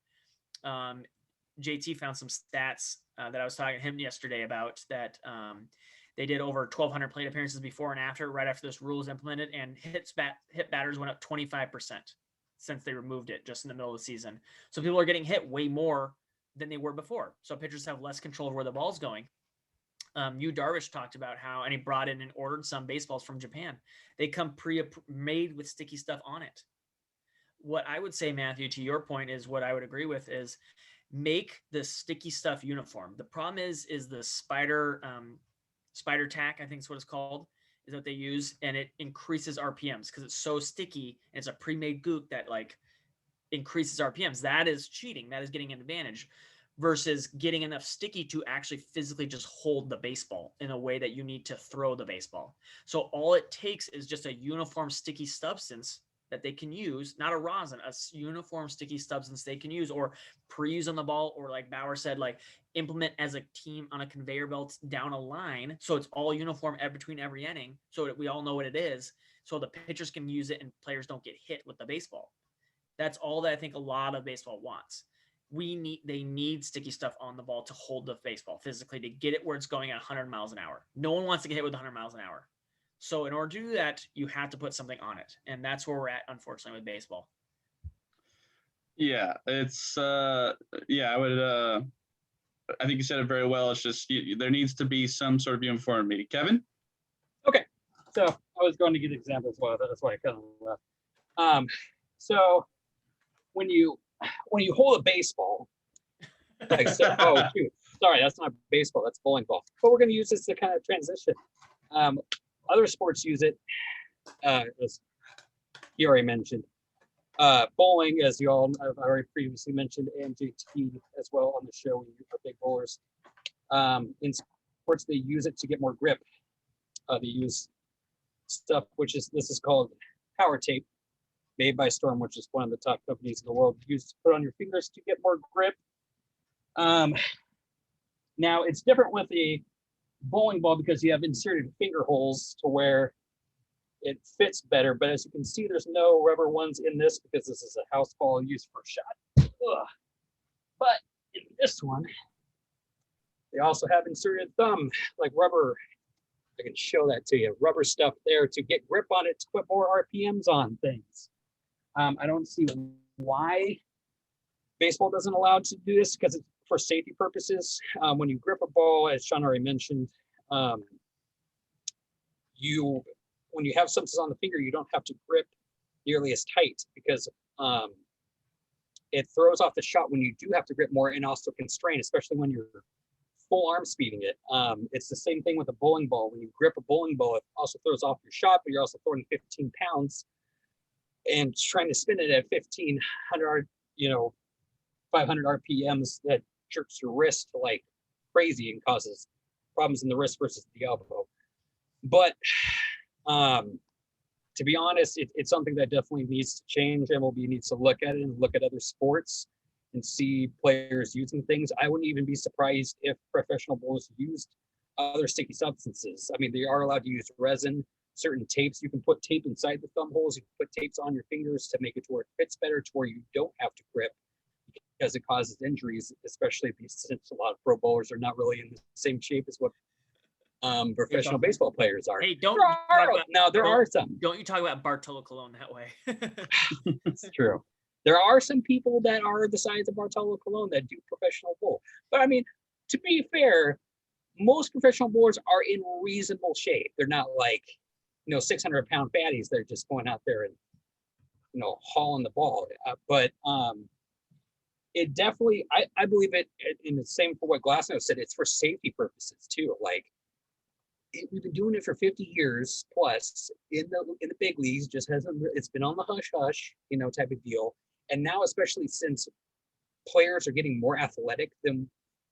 JT found some stats that I was talking to him yesterday about that. They did over 1,200 plate appearances before and after, right after this rule was implemented, and hit batters went up 25% since they removed it just in the middle of the season. So people are getting hit way more than they were before. So pitchers have less control of where the ball's going. Yu Darvish talked about how, and he brought in and ordered some baseballs from Japan. They come pre-made with sticky stuff on it. What I would say, Matthew, to your point is what I would agree with is make the sticky stuff uniform. The problem is the spider tack, I think is what it's called, is what they use, and it increases RPMs because it's so sticky and it's a pre-made gook that like increases RPMs. That is cheating. That is getting an advantage versus getting enough sticky to actually physically just hold the baseball in a way that you need to throw the baseball. So all it takes is just a uniform sticky substance that they can use, not a rosin, a uniform sticky substance they can use or pre-use on the ball, or like Bauer said, like implement as a team on a conveyor belt down a line. So it's all uniform between every inning so that we all know what it is. So the pitchers can use it and players don't get hit with the baseball. That's all that I think a lot of baseball wants. They need sticky stuff on the ball to hold the baseball physically, to get it where it's going at 100 miles an hour. No one wants to get hit with 100 miles an hour. So in order to do that, you have to put something on it. And that's where we're at, unfortunately, with baseball. Yeah, it's I think you said it very well. It's just there needs to be some sort of uniformity. Kevin? Okay, so I was going to give examples. Well, that's why I kind of left. So when you hold a baseball, like so, oh shoot, sorry, that's not baseball, that's bowling ball. But we're going to use this to kind of transition. Other sports use it, as you already mentioned. Bowling, as you all I've already previously mentioned, and JT as well on the show. We are big bowlers. In sports, they use it to get more grip. They use stuff this is called power tape, made by Storm, which is one of the top companies in the world. Used to put on your fingers to get more grip. Now it's different with a bowling ball because you have inserted finger holes to where it fits better. But as you can see, there's no rubber ones in this because this is a house ball used for a shot. Ugh. But in this one, they also have inserted thumb, like rubber. I can show that to you. Rubber stuff there to get grip on it, to put more RPMs on things. I don't see why baseball doesn't allow to do this, because it's for safety purposes. When you grip a ball, as Sean already mentioned, when you have substance on the finger, you don't have to grip nearly as tight because it throws off the shot when you do have to grip more, and also constrain, especially when you're full arm speeding it. It's the same thing with a bowling ball. When you grip a bowling ball, it also throws off your shot, but you're also throwing 15 pounds and trying to spin it at 1500, 500 RPMs. That jerks your wrist like crazy and causes problems in the wrist versus the elbow. But to be honest, it's something that definitely needs to change. MLB needs to look at it and look at other sports and see players using things. I wouldn't even be surprised if professional bowlers used other sticky substances. I mean, they are allowed to use resin, certain tapes. You can put tape inside the thumb holes. You can put tapes on your fingers to make it to where it fits better, to where you don't have to grip, because it causes injuries, especially since a lot of pro bowlers are not really in the same shape as what professional baseball players are. Hey, don't there are some. Don't you talk about Bartolo Colon that way? It's true. There are some people that are the size of Bartolo Colon that do professional bowl. But I mean, to be fair, most professional bowlers are in reasonable shape. They're not like, 600-pound fatties. They're just going out there and, hauling the ball. But it definitely, I believe it, in the same for what Glasnow said, it's for safety purposes too. Like, we've been doing it for 50 years plus in the big leagues. Just hasn't, it's been on the hush hush, type of deal. And now, especially since players are getting more athletic than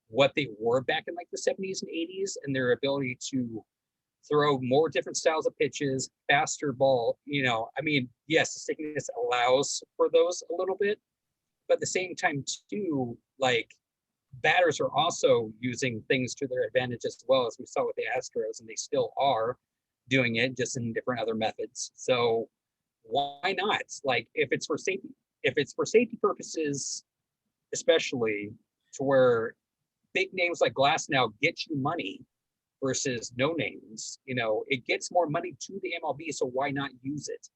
what they were back in like the 70s and 80s, and their ability to throw more different styles of pitches, faster ball, I mean, yes, the sickness allows for those a little bit, but at the same time too, like, batters are also using things to their advantage as well, as we saw with the Astros, and they still are doing it, just in different other methods. So why not? Like, if it's for safety purposes, especially, to where big names like Glasnow get you money versus no names, it gets more money to the MLB. So why not use it?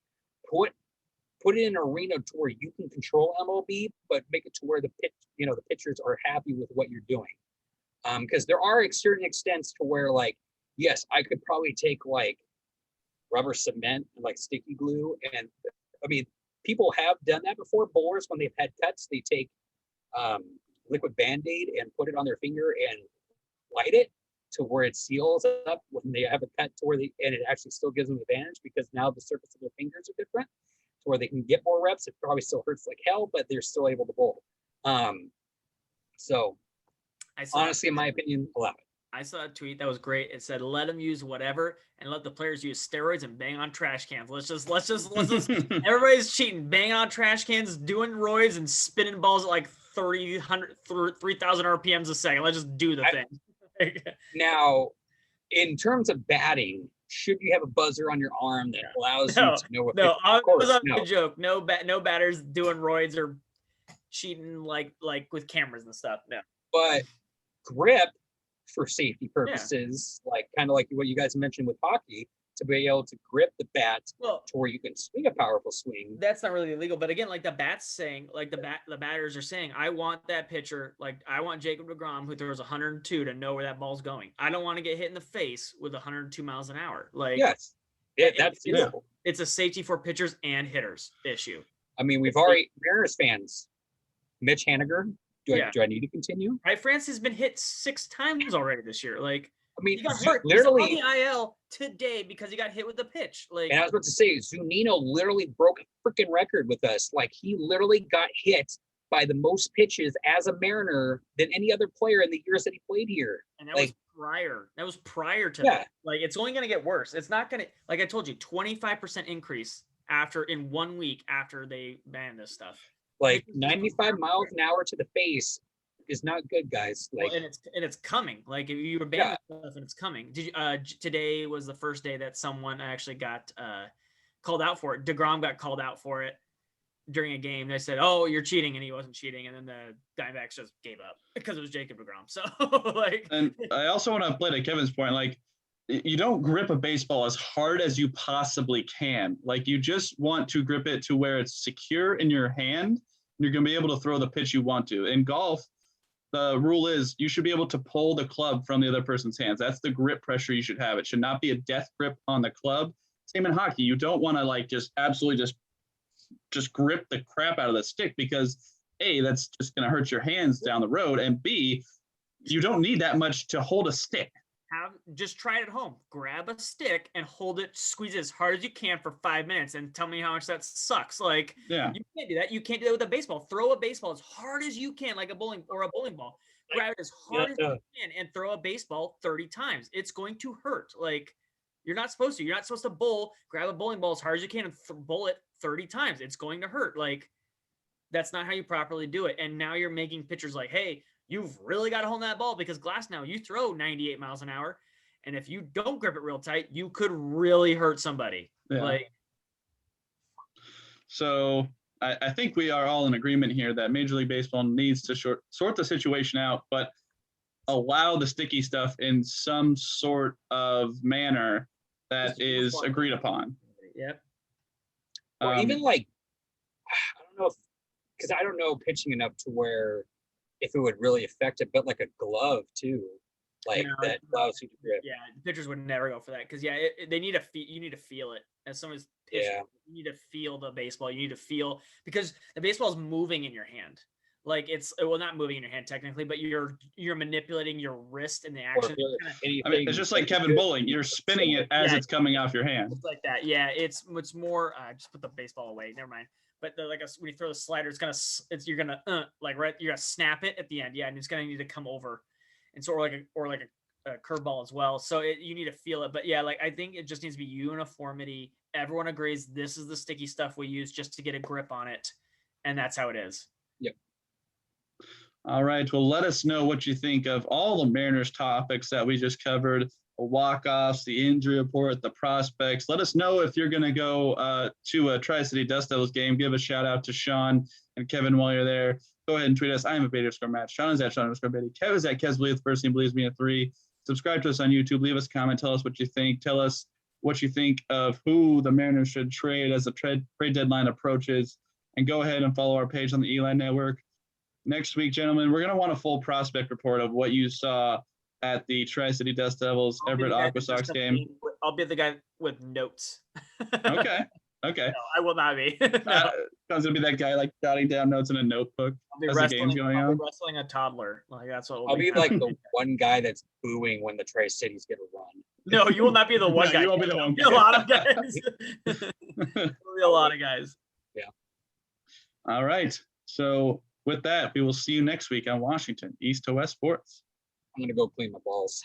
Put it in an arena to where you can control MLB, but make it to where the pitchers are happy with what you're doing. Because there are certain extents to where, like, yes, I could probably take like rubber cement and like sticky glue, and I mean, people have done that before. Bowlers, when they've had cuts, they take liquid Band-Aid and put it on their finger and light it to where it seals up when they have a cut, to where and it actually still gives them advantage, because now the surface of their fingers are different, to where they can get more reps. It probably still hurts like hell, but they're still able to bowl. So honestly, in my opinion, allow it. I saw a tweet that was great. It said, "Let them use whatever, and let the players use steroids and bang on trash cans. Let's just everybody's cheating, banging on trash cans, doing roids, and spinning balls at like 3,000 RPMs a second. Let's just do the thing." Now, in terms of batting, should you have a buzzer on your arm that allows you to know what? No, it was a joke. No batters doing roids or cheating like with cameras and stuff. No, but grip, for safety purposes, like kind of like what you guys mentioned with hockey, to be able to grip the bat to where you can swing a powerful swing. That's not really illegal, but again, like the bat's saying, like the batters are saying, I want that pitcher, like I want Jacob deGrom, who throws 102, to know where that ball's going. I don't want to get hit in the face with 102 miles an hour. Like, yes, that's beautiful. It's a safety for pitchers and hitters issue. I mean, we've already Mariners fans, Mitch Haniger. Do I need to continue? Right, France has been hit 6 times already this year. Like, I mean, he got hurt. Literally He's on the IL today because he got hit with the pitch. Like, and I was about to say, Zunino literally broke a freaking record with us. Like, he literally got hit by the most pitches as a Mariner than any other player in the years that he played here. And that was prior. That was prior to that. Like, it's only going to get worse. It's not going to, like I told you, 25% increase in 1 week after they banned this stuff. Like 95 miles an hour to the face is not good, guys. Like, and it's coming. Like, if you were banning stuff and it's coming. Did you, today was the first day that someone actually got called out for it. DeGrom got called out for it during a game. They said, "Oh, you're cheating," and he wasn't cheating. And then the Diamondbacks just gave up because it was Jacob DeGrom. So like, and I also want to play to Kevin's point. Like, you don't grip a baseball as hard as you possibly can. Like, you just want to grip it to where it's secure in your hand, and you're going to be able to throw the pitch you want to. In golf, the rule is you should be able to pull the club from the other person's hands. That's the grip pressure you should have. It should not be a death grip on the club. Same in hockey. You don't want to like just absolutely just grip the crap out of the stick, because A, that's just going to hurt your hands down the road, and B, you don't need that much to hold a stick. Just try it at home. Grab a stick and hold it, squeeze it as hard as you can for 5 minutes, and tell me how much that sucks. Like, you can't do that. You can't do that with a baseball. Throw a baseball as hard as you can, like a bowling ball. Grab it as hard as you can and throw a baseball 30 times. It's going to hurt. Like, you're not supposed to. You're not supposed to bowl. Grab a bowling ball as hard as you can and bowl it 30 times. It's going to hurt. Like, That's not how you properly do it. And now you're making pitchers like, hey, you've really got to hold that ball because Glass now you throw 98 miles an hour. And if you don't grip it real tight, you could really hurt somebody. Yeah. So I think we are all in agreement here that Major League Baseball needs to sort the situation out, but allow the sticky stuff in some sort of manner that is agreed upon. Yep. Or even like, I don't know if, because I don't know pitching enough to where if it would really affect it, but like a glove too, like that allows you to grip. Yeah, pitchers would never go for that because they need you need to feel it as someone's pitching. Yeah. You need to feel the baseball. You need to feel because the baseball is moving in your hand. Like not moving in your hand technically, but you're manipulating your wrist in the action. I mean, it's just like Kevin bowling. You're spinning it as it's coming off your hand. It's like that. Yeah, it's more. Just put the baseball away. Never mind. But when you throw the slider, you're gonna snap it at the end. Yeah, and it's gonna need to come over, and so or like a curveball as well. So you need to feel it. But yeah, like I think it just needs to be uniformity. Everyone agrees this is the sticky stuff we use just to get a grip on it, and that's how it is. Yep. All right. Well, let us know what you think of all the Mariners topics that we just covered, the walk-offs, the injury report, the prospects. Let us know if you're going to go to a Tri-City Dust Devils game. Give a shout out to Sean and Kevin while you're there. Go ahead and tweet us. I am at Beta_Matt. Sean is at Sean_Betty. Kev is at Kevs the person who believes me at 3. Subscribe to us on YouTube. Leave us a comment. Tell us what you think. Tell us what you think of who the Mariners should trade as the trade deadline approaches. And go ahead and follow our page on the Eli Network. Next week, gentlemen, we're going to want a full prospect report of what you saw at the Tri-City Dust Devils Everett Aquasox game. I'll be the guy with notes. Okay. No, I will not be. No. Going to be that guy like jotting down notes in a notebook as the game's going on. I'll be wrestling a toddler. Like that's what I'll be like the one guy that's booing when the Tri-Cities get a run. No, you will not be the one guy. You won't be the one guy. A lot of guys. There'll be a lot of guys. Yeah. All right. So with that, we will see you next week on Washington East to West Sports. I'm going to go clean my balls.